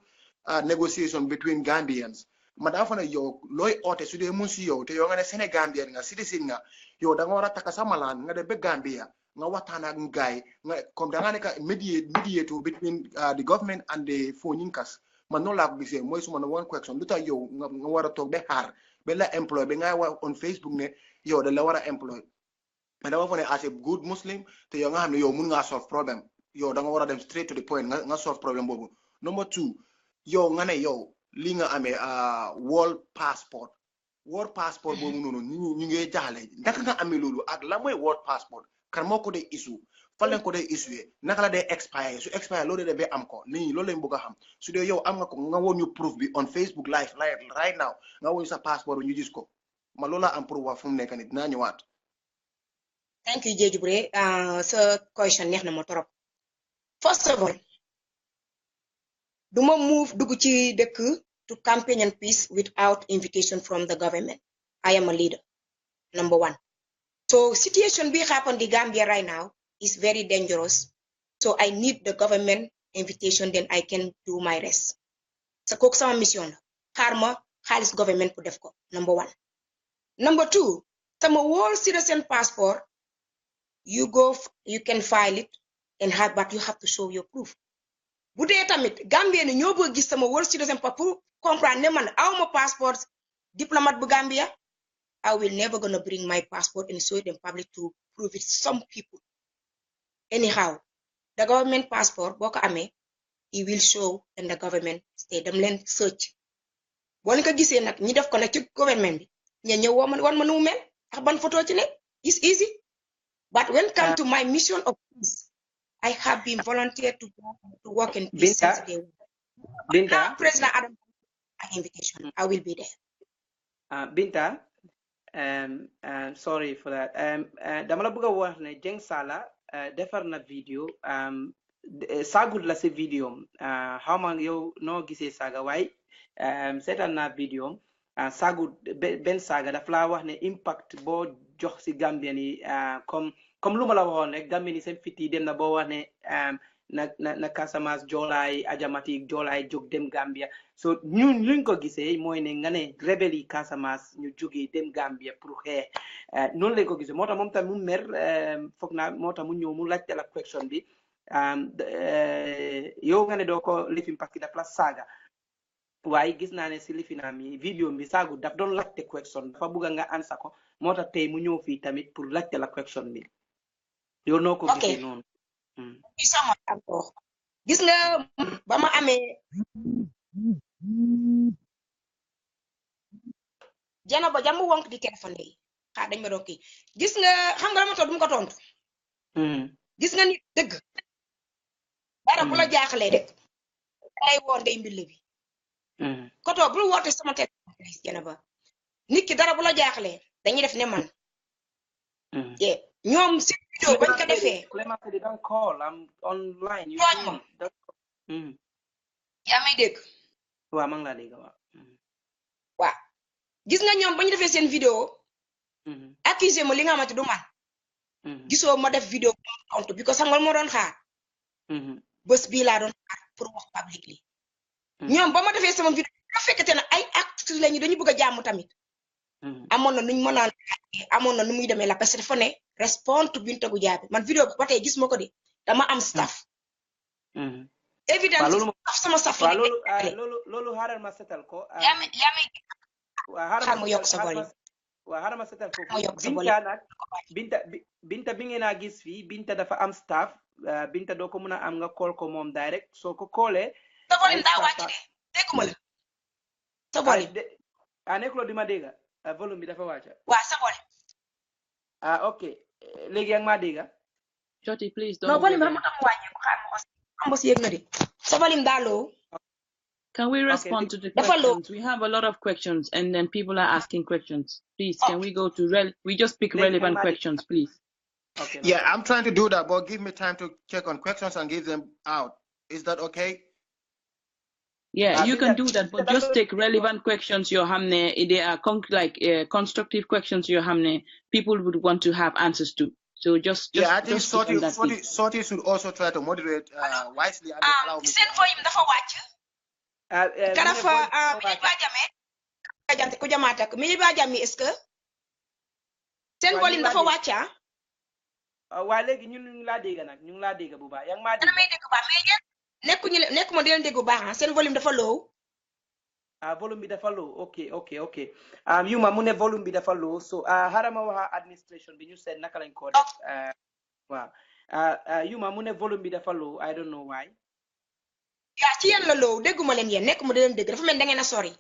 negotiation between Gambians. Madam fana yo loy ote su de mun si yo te yo nga ne Senegambia nga citizen nga yo da nga wara taka samalan nga de be Gambia nga watana ak gaay nga comme da nga ne ka mediator between the government and the Foninkas man no la ko gisee moy suma no one question luta yo nga wara tok be xaar be la employ be nga wa on Facebook ne yo da la wara employ mais dama fane as a good Muslim te yo nga xam ne yo mun nga solve problem yo da nga wara dem straight to the point nga solve problem bobu. Number 2 yo nga ne yo li nga amee world passport boobu noonu ñu ngi jaxale ndaka nga amee loolu ak la mooy world passport kan moo ko dee issue fan lañ ko dee issue naka la dee expire su expire loolu dee ba am ko nit ñi loolu lañ bëgg a xam su dee yow am nga ko nga woon ñu proof bi on Facebook live right now nga woon sa passeport bi ñu gis ko ma loolu laa am pour wax fu mu nekk nii dinaa ñëwaat. Thank you Jeju Bure sa question neex na ma torop. First of all duma move dugg ci dëkk to campaign and peace without invitation from the government. I am a leader. Number one. So situation we happen in Gambia right now is very dangerous. So I need the government invitation, then I can do my rest. So kooku sama mission la. Xaar xaalis government pour def ko. Number one. Number two, sama world citizen passport, you can file it and have, but you have to show your proof. Bu dee tamit Gambia ni ñoo bëgg gis sama world citizen pour comprendre ne man awma passport diplomate bu Gambia, I will never gonna bring my passport and show it in public to prove it. Some people. Anyhow, the government passport, boko amé, it will show in the government state. Dem len search. Bon ka gisé nak ñi def ko nak ci government bi, ñi ñew wan ma nu mel ak ban photo ci nek. It's easy. But when it comes to my mission of peace, I have been volunteered to work in peace since day one. Binta, President Adam invitation. I will be there. Binta, sorry for that. Dama la bëgg a wax ne Jeng Sala defar na video saagul la si video xaw ma yow noo gisee saaga waaye seetaan na video saagul benn saaga daf laa wax ne impact boo jox si Gambien yi comme lu ma la waxoon rek Gambien yi seen fit yi dem na boo wax ne na Casamance joolaay ajamati joolaay jóg dem Gambia so ñun luñ ko gisee mooy ne nga ne rebelle yi Casamance ñu jógee dem Gambia pour xeex noonu lañ ko gisee moo tax moom tam mu mer foog naa moo tax mu ñëw mu laajte la question bi yow nga ne doo ko lifin parce que daf la saaga waaye gis naa ne si lifinaam yi vidéo bi saagu daf doon laajte question dafa bëgg nga ansa ko moo tax tey mu ñëw fii tamit pour laajte la question bi yow noo ko gisee noonu. Sama encore gis nga ba ma amee jana ba jàmm wonk di téléphone yi xaar dañ ma doon kii gis nga xam nga dama toog du ma ko tontu gis nga nit dëgg dara bu la jaaxalee rek lay woon ngay mbille bi koto bul woote sama téléphone jana ba nit ki dara bu la jaaxalee dañuy def ne man ñoom si vidéo bañ ko defee Clémence di don't call I'm online you yaa may dégg waaw maa ngi laa dégg waaw gis nga ñoom bañ defee seen vidéo accusé ma li nga xamante du man gisoo ma def vidéo tontu because xam nga moo doon xaar bés bii laa doon xaar pour wax publicly ñoom ba ma defee sama vidéo ba fekkete na ay acte lañu dañu bëgg a jàmm tamit amoon na nuñ mën a amoon na nu muy demee la parce que dafa ne respond to Binta Gujaabi man vidéo ba tey gis ma ko de dama am staff évidemment sama staff loolu xaaral ma setal ko yaa may xaaral ma yokk sa volume waaw xaaral ma setal foofu ma yokk sa Binta nag Binta bi ngeen a gis fii Binta dafa am staff Binta doo ko mën a am nga call ko moom direct soo ko callee sa volume daa wàcc de dégguma la sa volume nekkuloo di ma dégg volume bi dafa wàcc waaw sa volume ok léegi yaa ngi maa dégg Shorty, please don't. no volume ba mu tax mu wàññeeku xaar ma am ba si yëg na de sa volume daa low. Can we respond to the questions? We have a lot of questions, and then people are asking questions. Please, can we go to we just pick relevant questions, please? Okay. Yeah, I'm trying to do that, but give me time to check on questions and give them out. Is that okay? Yeah, you can do that, but just take relevant questions. Your hamne, they are constructive questions. Your hamne, people would want to have answers to. So just I think Sorty should also try to moderate wisely and allow me. Send for him the watch. Karafa mi ba jame jante ko jamata ko mi ba jame est-ce que sen volume dafa wàcc waa léegi ñun ñu ngi laa dégg nag ñu ngi laa dégg bu baax yaa ngi maa dégg may dégg ba mais nekkuma di leen dégg bu baax sen volume dafa low volume bi dafa low ok Yuma mu ne volume bi dafa low so harama wax administration bi ñu seet naka lañ ko def waaw Yuma mu ne volume bi dafa low I don't know why yaa ci yéen la low dégguma leen yéen nekkuma di leen dégg dafa mel da ngeen a sori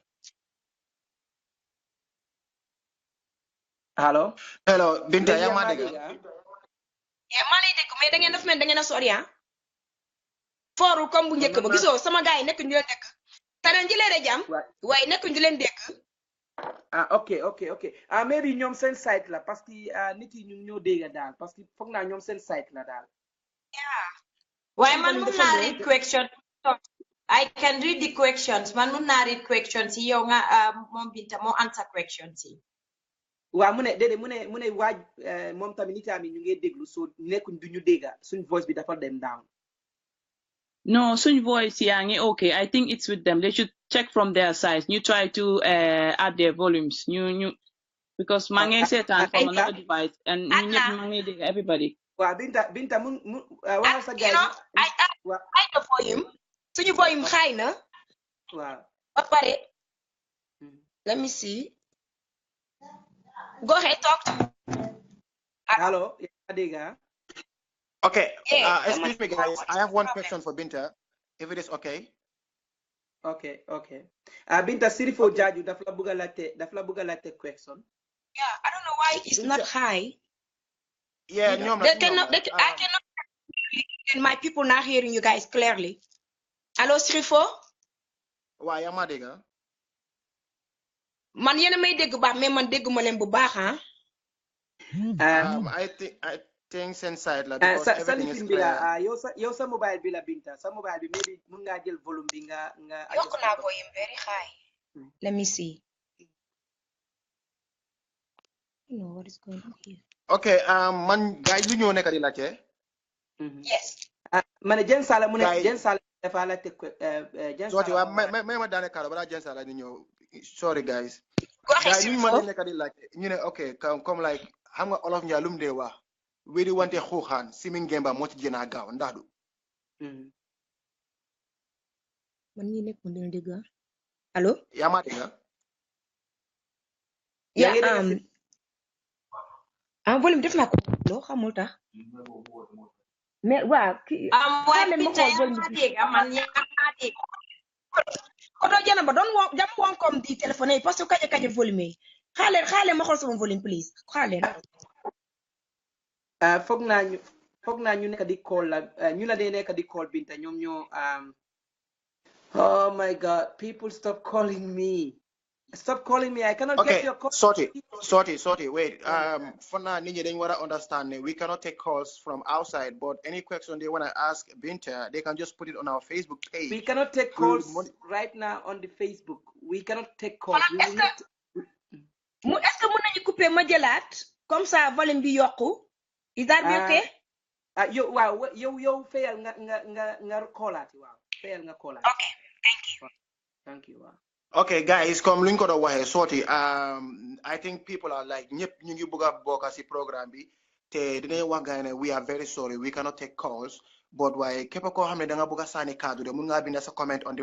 hello Binta yaa ma dégg maa lay dégg mais da ngeen def mel da ngeen a sori ah fooru comme bu njëkk ba gisoo sama gars yi nekk ñu leen dégg te ren ji leen jàmm waaye nekk ñu leen dégg ok maybe ñoom seen site la parce que nit yi ñu ñoo dégg daal parce que foog naa ñoom seen site la daal waaye man mun naa read question I can read the questions man mun naa read questions yi yow nga moom Binta moo answer questions yi waaw mu ne déedéet mu ne waaj moom tamit nit yi ñu ngi déglu so nekkuñ du ñu dégg suñ voice bi dafa dem down No, such voice yangi okay. I think it's with them. They should check from their side. You try to add their volumes. You because mange setan from another device and mange everybody. Wa binta mun wa sa guys. I the volume. Suñu volume high na. Wow. Ba pare. Let me see. Go ahead, talk to me. Hello, Adiga. Okay, excuse me guys, I have one question for Binta, if it is okay. Okay. Binta Sirifo Jaju, daf la buga latte question. Yeah, I don't know why it's not high. Yeah, I cannot, and my people not hearing you guys clearly. Hello, Sirifo? Why am I digga? Man yena may dégg baax mais man dégguma leen bu baax ah. I think inside la because everything is clear. Yow sa mobile bi la Binta, sa mobile bi maybe mun nga jël volume bi nga yokk naa volume very high. Let me see. You know what is going on here. Okay, man guys lu ñoo nekk di laajte. Yes. Man Jen Sala mu ne Jen Sala dafa laajte Jen Sala. Sala. ma daane karo bala Jen Sala di ñëw. Sorry guys. Go ahead. Guys ñu ma nekk di laajte. Ñu ne okay, comme like xam nga Olof Njaay lu mu dee wax. Wéri wante xuuxaan Simin Gemba moo ci gën a gaaw ndax du. Man ñi nekk mu leen dégg. Allo? Yaa ma dégg. Volume def naa ko loo xamul tax. Mais waaw ki waaye Binta yaa ma dégg man yaa ma dégg. Koto jana ba doon jam won comme di téléphone parce que kaje volume yi. Xaale ma xool sama volume please. Xaale. Foog naa ñu nekk di call la ñu la dee nekk di call Binta ñoom ñoo oh my god people stop calling me I cannot get your call. Sorry wait for now nit ñi dañ war a understand we cannot take calls from outside but any question they want to ask Binta they can just put it on our Facebook page. We cannot take calls right now on the Facebook. We cannot take calls. Est-ce que mën nañu couper ma jëlaat comme ça volume bi yokku. Is that okay? Yow fayal nga callati waaw fayal nga callati. Okay, thank you. Wow. Okay guys comme luñ ko do waxe sorti I think people are like ñep ñu ngi bëgga bokka ci programme bi te dinañ wax gaay ne we are very sorry we cannot take calls but why képp ko xamne da nga bëgga sani cadre mun nga bind sa comment on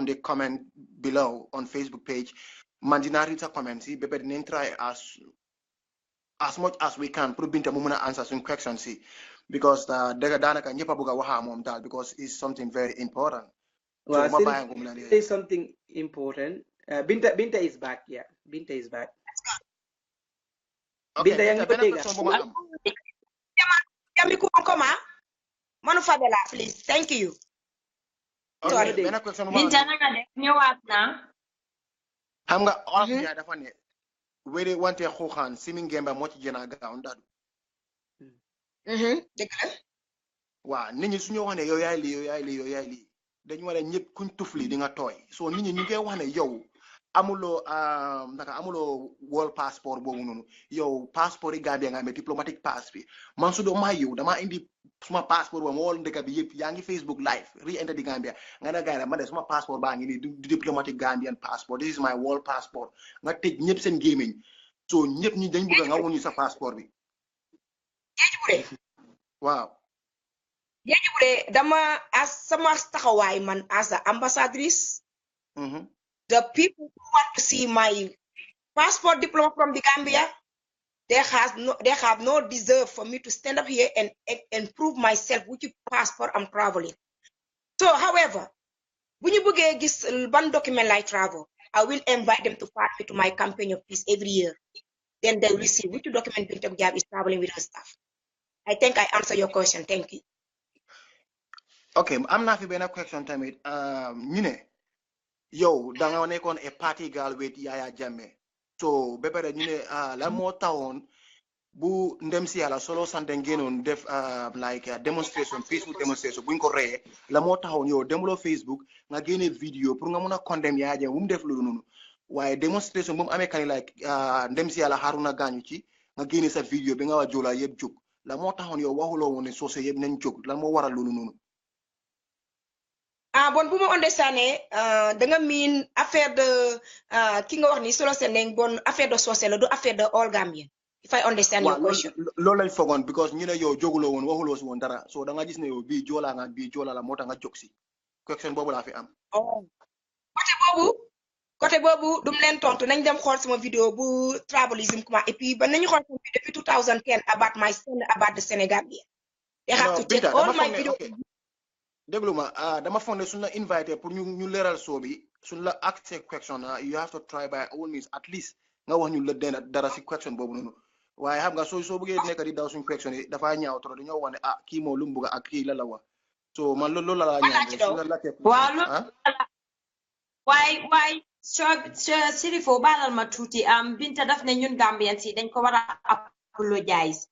the comment below on Facebook page man dina read sa comment ci bébé dinañ try as much as we can pour Binta mu mëna answer some questions see because danaka ñepp bëgga waxa mom dal because it's something very important. Well, say something important. Binta is back. Yeah, Binta is back. Okay, Binta yang Fabela, please. Thank you. Okay, Binta nga def ñëwaat na. Xam nga Olof Njaay dafa ne wéri wante xuuxaan Simin Gemba moo ci gën a gaaw ndax dëgg la. Waaw nit ñi suñu wax ne yow yaay lii dañu war a ñëpp kuñ tufli di nga tooy so nit ñi ñu ngi wax ne yow amuloo world passport boobu noonu yow passeport yi Gambia nga amee diplomatic pass bi man su doo maa yow dama indi suma passeport boobu ma wol ndëkk bi yëpp yaa ngi Facebook live re-enter di Gambia nga ne gaay ma de suma passeport baa ngi nii di diplomatic Gambian passport this is my world passport nga tëj ñëpp seen gémmiñ so ñëpp ñi dañ bëgg nga woon ñu sa passeport bi waaw Yejibule dama as sama taxaway man as an ambassadrice. The people who want to see my passport diploma from the Gambia, they have no deserve for me to stand up here and prove myself which passport I'm traveling. So, however, when you buge this one document like travel, I will invite them to part to my campaign of peace every year. Then they will see which document Binta Gab is traveling with her stuff. I think I answer your question. Thank you. Okay, am naa fi benn question tamit ñu ne yow da nga nekkoon a party girl with Yaya Jammeh so ba pare ñu ne la moo taxoon bu ndem si yàlla solo sante ngenoon def like demonstration peaceful demonstration buñ ko reyee la moo taxoon yow demuloo Facebook nga génne vidéo pour nga mun a condemn Yaya Jammeh bu mu def loolu noonu waaye demonstration bu mu amee kani like ndem si yàlla Haruna gaañu ci nga génne sa vidéo bi nga waa Joola yëpp jóg la moo taxoon yow waxuloo woon ne soose yëpp nañ jóg la moo waral loolu noonu. Bon bu ma understandé da nga mean affaire de ki nga wax ni solo sen bon affaire de soose la du affaire de all Gambian if I understand your question. loolu lañ fogoon because ñu ne yow jóguloo woon waxuloo si woon dara so da nga gis ne yow bii Joola nga bii Joola la moo tax nga jóg si question boobu laa fi am. côté boobu dum leen tontu nañ dem xool sama vidéo bu tribalism kuma et puis ba nañu xool sama vidéo depuis 2010 about my son about the Senegambia. They have to check all my video. déglu ma dama foog ne suñ la invité pour ñu leeral soo bi suñ la accès question you have to try by all means at least nga wax ñu la dara si question boobu noonu waaye xam nga soo bëggee nekk di daw suñ question yi dafa ñaaw trop dañoo wax ne kii moo lu mu bëgg ak kii la wax so man loolu la ñaan waaye Sirifo baalal ma tuuti Binta daf ne ñun Gambian si dañ ko war a apologize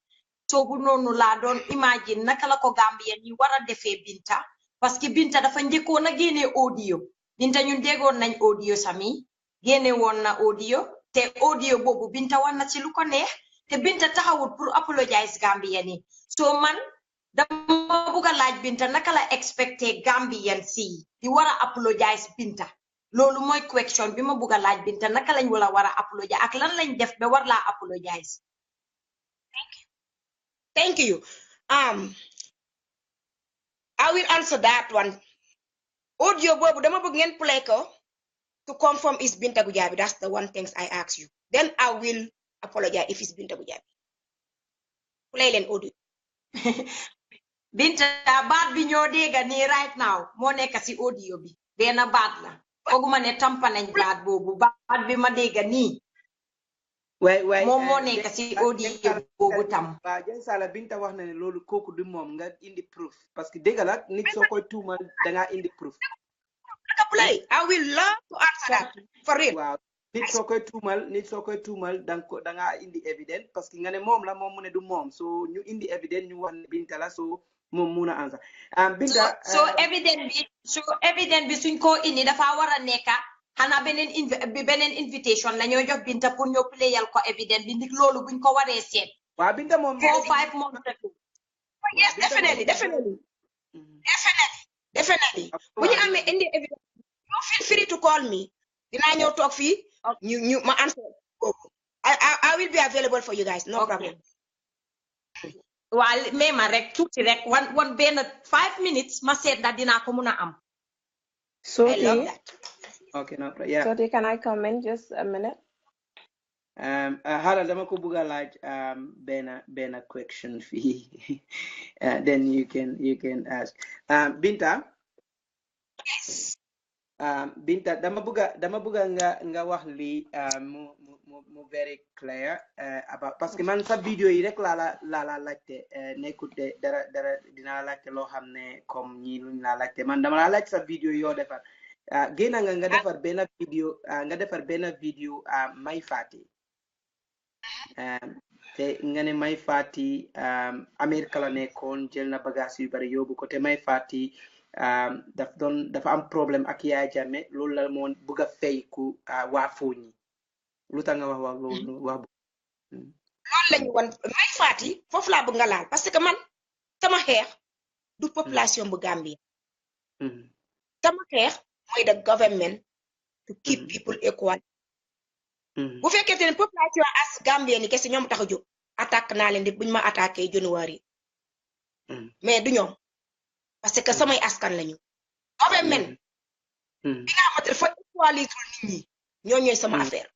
so bu noonu laa doon imagine naka la ko Gambian yi war a defee Binta parce que Binta dafa njëkkoon a génne audio Binta ñun déggoon nañ audio sami génne woon na audio te audio boobu Binta war na ci lu ko neex te Binta taxawut pour apologize Gambian yi so man dama bugg a laaj Binta naka la expecté Gambian si di war a apologize Binta loolu mooy question bi ma bugg a laaj Binta naka lañ wala war a apologize ak lan lañ def ba war laa apologize. Thank you. I will answer that one. Audio bobu dama bëgg ngeen play ko to confirm is Binta Gujabi. That's the one things I ask you. Then I will apologize if it's Binta Gujabi. Play len audio. Binta baat bi ñoo dégga nii right now moo nekk si audio bi benn baat la foguma ne tampa nañ baat boobu baat bi ma dégga nii moom moo nekk si audio boobu tam. waaw jën sala Binta wax na ne loolu kooku du moom nga indi proof parce que dégg la nit soo koy tuumal dangaa indi proof. Play. I will love to answer that for real. waaw nit soo koy tuumal dangaa indi evidence parce que nga ne moom la moom mu ne du moom so ñu indi evidence ñu wax ne Binta la so moom mun a answer. Binta so evidence bi suñ ko indi dafa war a nekka xanaa beneen invitation la ñoo jox Binta pour ñoo playal ko evidence bi ndik loolu buñ ko waree seet. waaw Binta moom 4-5 months ago. Yes, definitely. Bu ñu amee indi evidence you feel free to call me. Dinaa ñëw toog fii ñu ma answer. I will be available for you guys. No problem. Well, ma rek tuuti rek one benn 5 minutes ma seet da dinaa ko mun a am. I love that. Okay, no problem. Yeah. So can I comment just a minute? Hala dama ko bëgg a laaj benn question fii then you can ask. Binta. Yes. Binta dama bëgg nga wax li mu very clear about parce que man sa vidéo yi rek la laajte nekkut dara dinaa laajte loo xam ne comme ñi luñ la laajte man dama la laaj sa vidéo yoo defar génn nga defar benn vidéo Mai Fatty te nga ne Mai Fatty Amérique la nekkoon jël na bagage yu bari yóbbu ko te Mai Fatty dafa am problème ak Yaya Jammeh loolu la moo bëgg a fay ku waa Fooñi lu tax nga wax loolu loolu lañu won Mai Fatty foofu laa bëgg nga laal parce que man sama xeex du population bu Gambie sama xeex mooy the government to keep people equal. Bu fekkente ne population as Gambien ni kese ñoom tax a jóg attaque naa leen di buñ ma attaqué January mais du ñoom parce que samay askan lañu government bi nga xamante dafa equaliser nit ñi ñoo ñooy sama affaire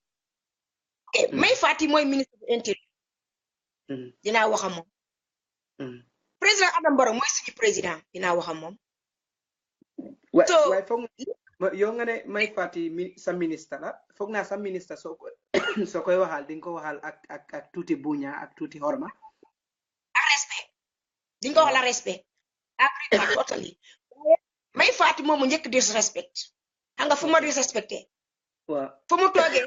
ok Mai Fatty mooy ministre bu intérieur dinaa wax ak moom président Adam Barrow mooy suñu président dinaa wax ak moom waaye foog yow nga ne Mai Fatty sa ministre la foog naa sa ministre soo koy waxal di nga ko waxal ak tuuti buña ak tuuti horma ak respect di nga ko la respect agree ma totally may Fatou moomu njëkk disrespect xam nga fu ma disrespecté waaw fu mu toogee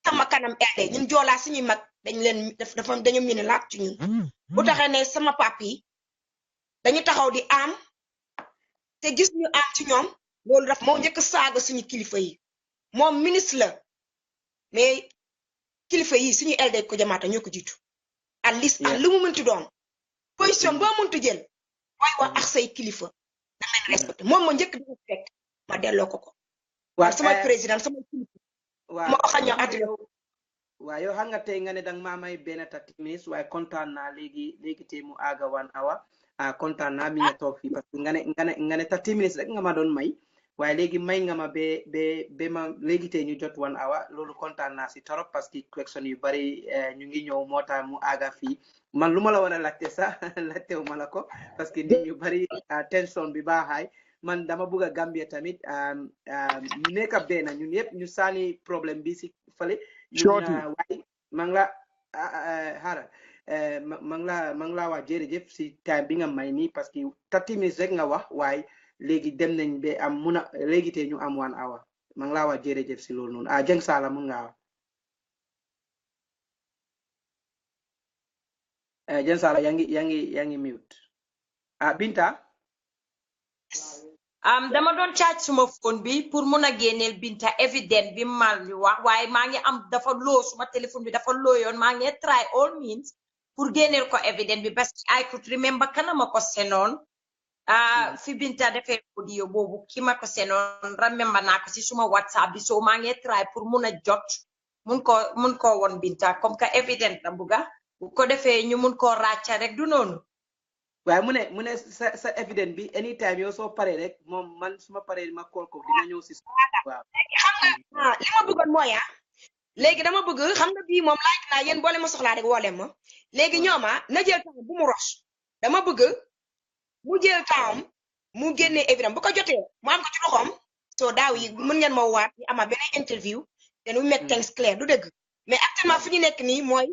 sama kanam elde ñun joolaa suñuy mag dañ leen dafa dañu mën laat ci ñun bu taxee ne sama papi dañu taxaw di am te gis ñu am ci ñoom loolu daf moo njëkk saaga suñu kilifa yi moom ministre la mais kilifa yi suñu elde ko jamaata ñoo ko jiitu at least ak lu mu mënti doon position boo mënti jël mooy wax ak say kilifa da leen respecté moom ma njëkk di respect ma delloo ko waaw sama président sama kilifa ma wax ak ñoom àddina waaw yow xam nga tey nga ne danga maa may benn 30 minutes waaye kontaan naa léegi tey mu àgga 1 hour kontaan naa mi nga toog fii parce que nga ne 30 minutes rek nga ma doon may waaye léegi may nga ma ba ma léegi tey ñu jot 1 hour loolu kontaan naa si torop parce que question yu bari ñu ngi ñëw moo tax mu àgga fii man lu ma la war a laajte sax laajtewu ma la ko parce que nit ñu bari tension bi baaxaay man dama bëgg a Gambia tamit ñu nekk benn ñun yëpp ñu saani problème bi si fale waaye ma ngi la xaaral ma ngi la wax jërëjëf si time bi nga may nii parce que 30 minutes rek nga wax waaye léegi dem nañ ba am léegi tey ñu am 1 hour ma ngi la wax jërëjëf si loolu noonu Jeng Sala mun nga wax Jeng Sala yaa ngi mute Binta dama doon charge suma phone bi pour mun a génneel Binta evident bi mal ñu wax waaye maa ngi am dafa loo suma téléphone bi dafa loo yoon maa ngi try all means pour génneel ko evident bi parce que I could remember kanama ko senoon fi Binta defee audio boobu ki ma ko senoon remember naa ko si suma WhatsApp bi so maa ngi try pour mun a jot mun ko won Binta comme que evident la buga bu ko defee ñu mun koo ràcca rek du noonu waaye mu ne sa evident bi anytime yow soo paree rek moom man suma paree ma call ko dina ñëw si waaw xam nga li ma bëggoon mooy léegi dama bëgg xam nga bii moom laaj naa yéen boole ma soxlaa rek woole ma léegi ñooma na jël temps bu mu roche dama bëgg mu jël temps mu génnee évident bu ko jotee mu am ko ci loxoom so daaw yi mën ngeen ma waat ñu ama beneen interview then we make things clear du dëgg mais actuellement fi ñu nekk nii mooy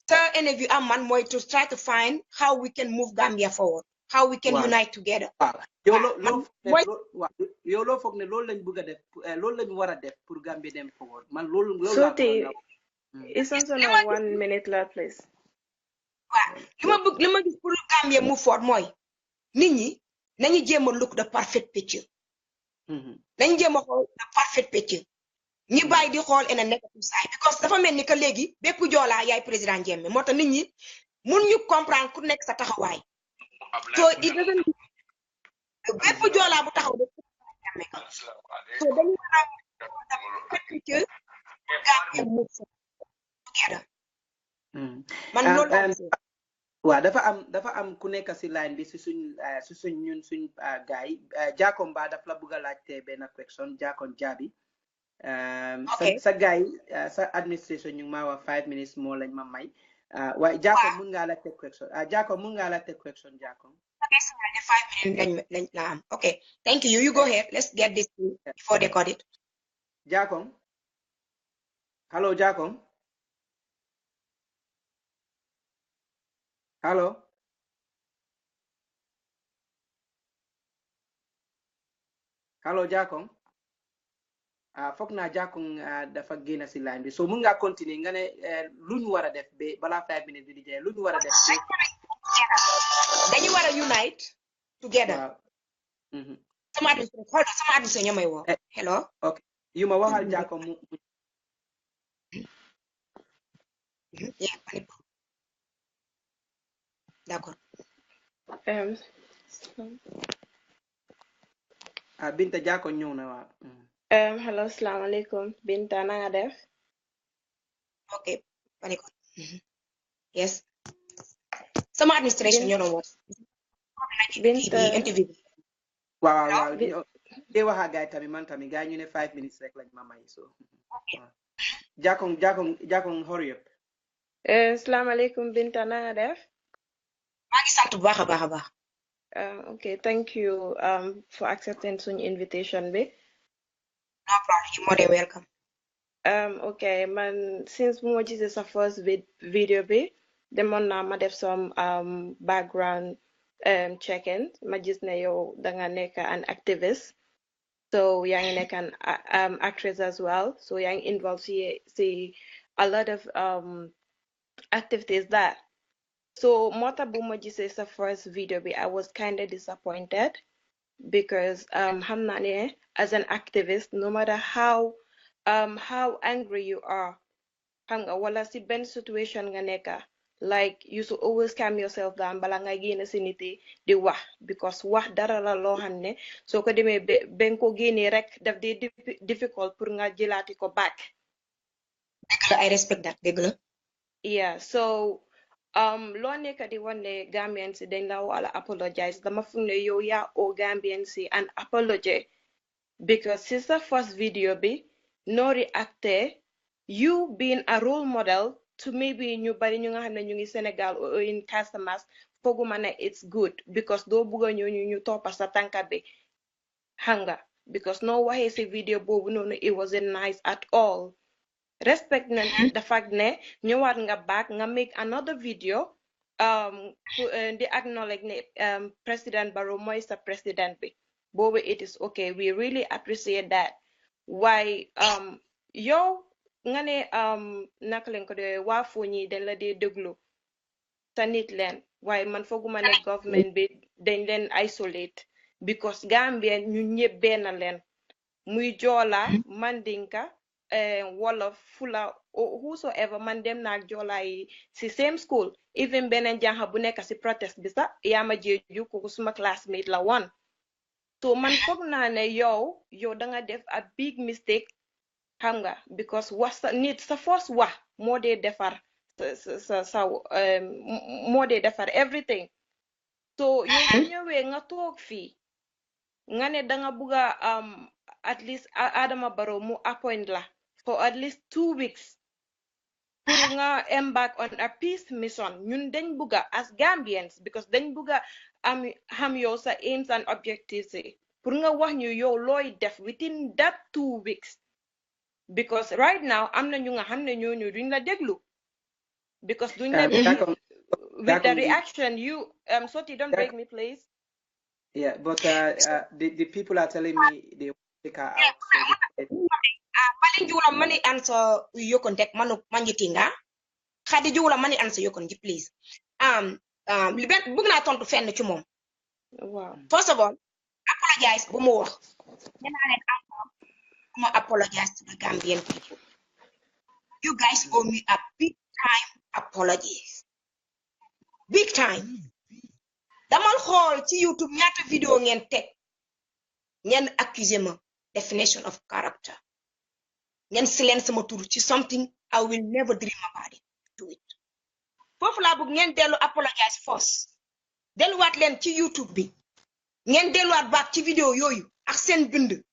the interview man mooy to try to find how we can move Gambia forward, how we can unite together. yow loo foog ne loolu lañ bëgg a def loolu lañ war a def pour Gambia dem forward man loolu Soti, it's also now 1 minute left, please. waaw li ma gis pour Gambia move forward mooy nit ñi nañu jéem a look the perfect picture. nañu jéem a xool the perfect picture. ñi bàyyi di xool in a negative side because dafa mel ni que léegi bépp joolaa yaay président Jammeh moo tax nit ñi mun ñu comprendre ku nekk sa taxawaay so it doesn't bépp joolaa bu taxaw de Jammeh so dañu war a picture Gambia move together man loolu waaw dafa am ku nekk si line bi si suñ ñun suñ gaay yi Jacob Ba daf la bëgg a laajte benn question Jacob Jabi sa gars yi sa administration ñu ngi maa wax 5 minutes moo lañ ma may waaye Jacob mun ngaa la teg question Jacob mun ngaa la teg question Jacob okay so 5 minutes lañ la am okay thank you you go ahead let's get this before they cut it Jacob hello Jacob hello Jacob foog naa jàkkoon dafa génn si line bi so mun ngaa continuer nga ne lu ñu war a def ba balaa 5 minutes bi di jeex lu ñu war a def dañu war a unite together sama administration ñoo may woo hello ok yu ma waxal jàkkoon mu d'accord Binta jàkkoon ñëw na waa Hello, assalamu alaikum. Binta na nga def? Okay, panikon. Yes. Sama administration ñoo doon Binta interview. waaw de waxa gaay tamit man tamit gaay ñu ne 5 minutes rek lañ ma may so Jakong hurry up. Assalamu alaikum Binta na nga def? Maa ngi sant bu baax a baax. Okay, thank you for accepting such invitation bi. No problem, you're more than welcome. Okay, man, since mo gisee sa first video bi, demoon naa ma def some background check-in ma gis ne yow danga nekk an activist, so yaa ngi nekk an actress as well, so yaa ngi involved si a lot of activities that. So moo tax bu ma gisee sa first video bi, I was kind of disappointed because xam naa ne as an activist, no matter how angry you are, xam nga wala si benn situation nga nekka, like you should always calm yourself down bala nga génne si nit yi di wax, because wax dara la loo xam ne soo ko demee ben ko génnee rek daf di difficult pour nga jëlaati ko back. I respect that, dëgg la. Yeah, so loo nekk di wan ne Gambians si dañ la wala apologize, dama foog ne yow yaa oo Gambians si an apology, because si sa first video bi no reacte, you being a role model to maybe ñu bari ñu nga xam ne ñu ngi Sénégal or in Casamance, fooguma ne it's good, because doo bugga ñu toppa sa tànka bi xam nga, because no waxee si video boobu noonu it wasn't nice at all. Respect na the fact ne ñëwaat nga back nga make another video di acknowledge ne President Barrow mooy sa president bi boobu, it is okay, we really appreciate that. Why yow nga ne naka leen ko de waa Fuuñi dañ la dee déglu sa nit leen, waaye man fooguma ne government bi dañ leen isolate, because Gambia ñu ñëpp benn leen, muy Joola, Mandinka, Wolof, Fula, whosoever, man dem naa ak Joola yi si same school, even beneen jànxa bu nekk si protest bi sax Yaama Jeeju kooku suma classmate la woon. So man foog naa ne yow danga def a big mistake xam nga, because wax sa nit sa first wax moo dee defar moo dee defar everything. So yow ñëwee nga toog fii nga ne danga bugga at least Adama Barrow mu appoint la for at least 2 weeks pour nga embark on a peace mission. Ñun dañ bugga as Gambians, because dañ bugga xam yow sa aims and objectives pour nga wax ñu yow looy def within that 2 weeks, because right now am na ñu nga xam ne ñooñu duñ la déglu, because duñ la with the reaction you Soti, don't break me please. Yeah, but the people are telling me they want to take her out. Mali jula mani answer your contact manu manjitinga. Khadi jula mani answer your contact please. Liben bugna tontu fenn ci mom. Wow. First of all, apologize bu mu wax. I apologize to the Gambian people. You guys owe me a big time apologies. Big time. Damal xool ci YouTube ñaata vidéo ngeen teg ngeen accuse ma definition of character. Ngeen silence sama tur ci something I will never dream about it. Do it. Foofu laa bëgg ngeen dellu apologize first. Delluwaat leen ci YouTube bi. Ngeen delluwaat back ci vidéo yooyu ak seen bind.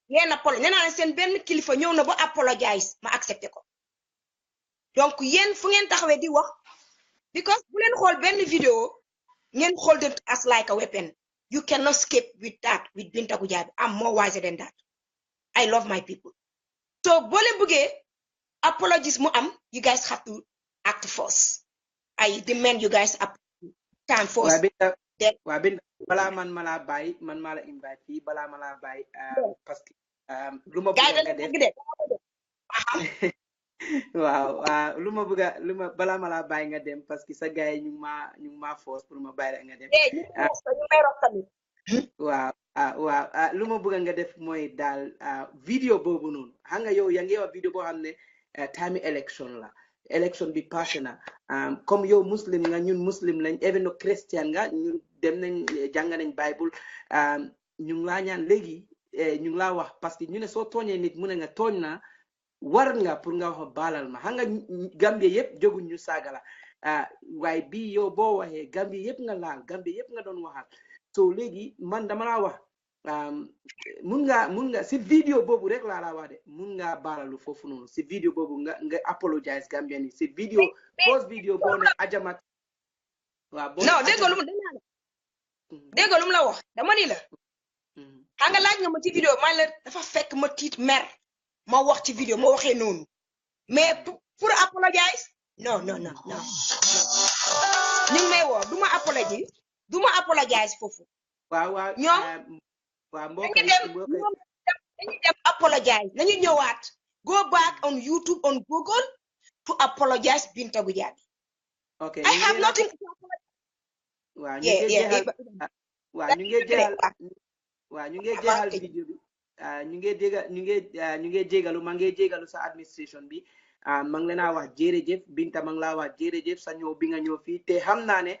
Ngeen apologize. Nee naa leen seen benn kilifa ñëw na ba apologize ma accepté ko. Donc yéen fu ngeen taxawee di wax, because bu leen xool benn vidéo ngeen hold it as like a weapon. You cannot escape with that with Binta Gujjabi. I'm more wiser than that. I love my people. So bole buge apologies mo am, you guys have to act first. I demand you guys up time first. Wabin bala man mala bay man mala invite fi bala mala bay parce que luma bëgg nga def waaw luma bëgg bala mala bay nga dem parce que sa gaay ñu ma force pour ma bay nga dem waaw luma bëgg nga def moy dal video bobu non nga yow ya ngi wax video bo xamne time election la election bi passé na comme yow muslim nga ñun muslim lañ even no christian nga ñun dem nañ jàng nañ bible ñu ngi la ñaan léegi ñu ngi la wax parce que ñu ne soo tooñee nit mu ne nga tooñ na war nga pour nga wax balal ma nga Gambie yépp joguñ ñu saaga la waaye bii yow boo waxee Gambie yépp nga laal Gambie yépp nga doon waxal so léegi man dama laa wax mun nga si vidéo boobu rek laa la wax de mun nga baalalu foofu noonu si vidéo boobu nga apologize Gambian yi si vidéo post vidéo boo ne ajamat waaw non déggoo lu mu la wax dama ni la xam nga laaj nga ma ci vidéo man la dafa fekk ma tiit mer ma wax ci vidéo ma waxee noonu mais pour apologize non ñu ngi may woo duma apologize foofu waaw ñoom mbokk dañuy dem apologize nañu ñëwaat go back on YouTube on Google to apologize Binta Gujjabi. Okay. I have nothing to apologize. ñu ngi jeexal vidéo bi ñu ngi jégalu ma ngi jégalu sa administration bi ma ngi leen a wax jërëjëf Binta ma ngi laa wax jërëjëf sa ñëw bi nga ñëw fii te xam naa ne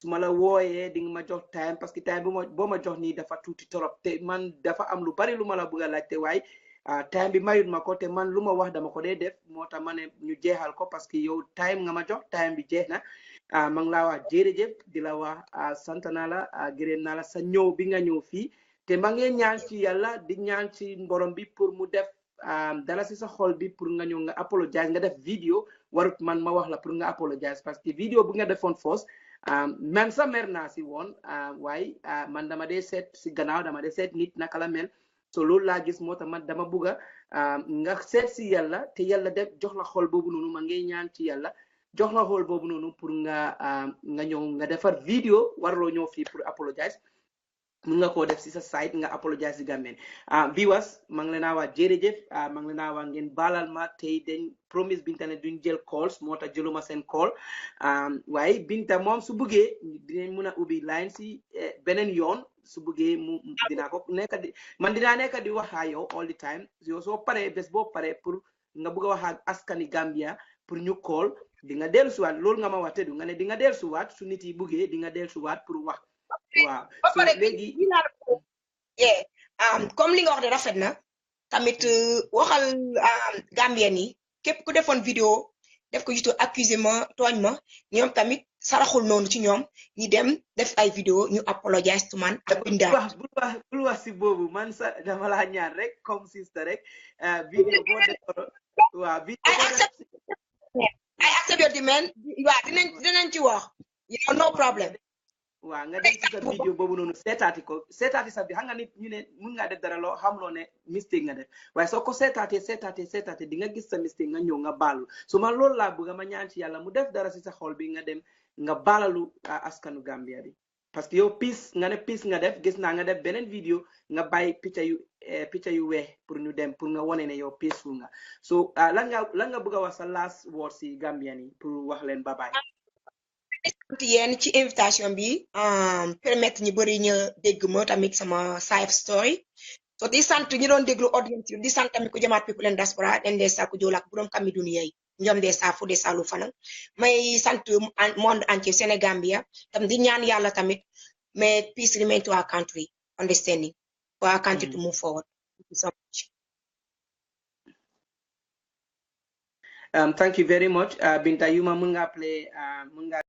su ma la wooyee di nga ma jox time parce que time boo ma jox nii dafa tuuti trop te man dafa am lu bari lu ma la bëgg a laajte waaye time bi mayut ma ko te man lu ma wax dama ko dee def moo tax ma ne ñu jeexal ko parce que yow time nga ma jox time bi jeex na ma ngi laa wax jërëjëf di la wax sant naa la gërëm naa la sa ñëw bi nga ñëw fii te ma ngi ñaan ci yàlla di ñaan ci borom bi pour mu def dala si sa xol bi pour nga ñëw nga apologize nga def vidéo warut man ma wax la pour nga apologize parce que vidéo bu nga defoon fausse man sa mer naa si woon waaye man dama dee seet si gannaaw dama dee seet nit naka la mel so loolu laa gis moo tax man dama bugga nga seet si yàlla te yàlla def jox la xol boobu noonu ma ngay ñaan ci yàlla jox la xol boobu noonu pour nga ñëw nga defar vidéo warloo ñëw fii pour apologize mun nga koo def si sa site nga apologize si Gambien viewers ma ngi leen a wax jërëjëf ma ngi leen a wax ngeen baalal ma tey dañ promise Binta ne duñ jël calls moo tax jëluma seen call waaye Binta moom su buggee dinañ mun a ubbi line si beneen yoon su buggee mu dinaa ko nekk di man dinaa nekk di wax ak yow all the time yow soo paree bés boo paree pour nga bugg a wax ak askani Gambia pour ñu call di nga dellusiwaat loolu nga ma wax te du nga ne di nga dellusiwaat su nit yi buggee di nga dellusiwaat pour wax waaw so léegi comme li nga wax de rafet na tamit waxal Gambien yi képp ku defoon vidéo def ko YouTube accusé ma tooñ ma ñoom tamit saraxul noonu ci ñoom ñi dem def ay vidéo ñu apologize to man ak Binta bul wax si boobu man sa dama la ñaan rek comme sister rek vidéo boo defoon waaw I accept your demand waaw dinañ ci wax no problem waaw nga dem si sa vidéo boobu noonu seetaati sa bi xam nga nit ñu ne mun ngaa def dara loo xamloo ne mistake nga def waaye soo ko seetaatee di nga gis sa mistake nga ñëw nga baalu su ma loolu laa bëgg ma ñaan ci yàlla mu def dara si sa xol bi nga dem nga baalalu askanu Gambia bi parce que yow piis nga def gis naa nga def beneen vidéo nga bàyyi picca yu weex pour ñu dem pour nga wane ne yow peaceful nga so lan nga bëgg a wax sa last word si Gambian yi pour wax leen bye bye yéen ci invitation bi permettre ñu bëri ñu dégg ma tamit sama side story so di sant ñu doon déglu audience di sant tamit ko jamaat people en diaspora den de sa ko jolak borom kami dunia yi ñoom de sa fu de sa lu fana may sant monde entier Sénégambia tam di ñaan yàlla tamit mais peace remain to our country understanding for our country to move forward. Thank you so much. Thank you very much Binta Yuma mun nga play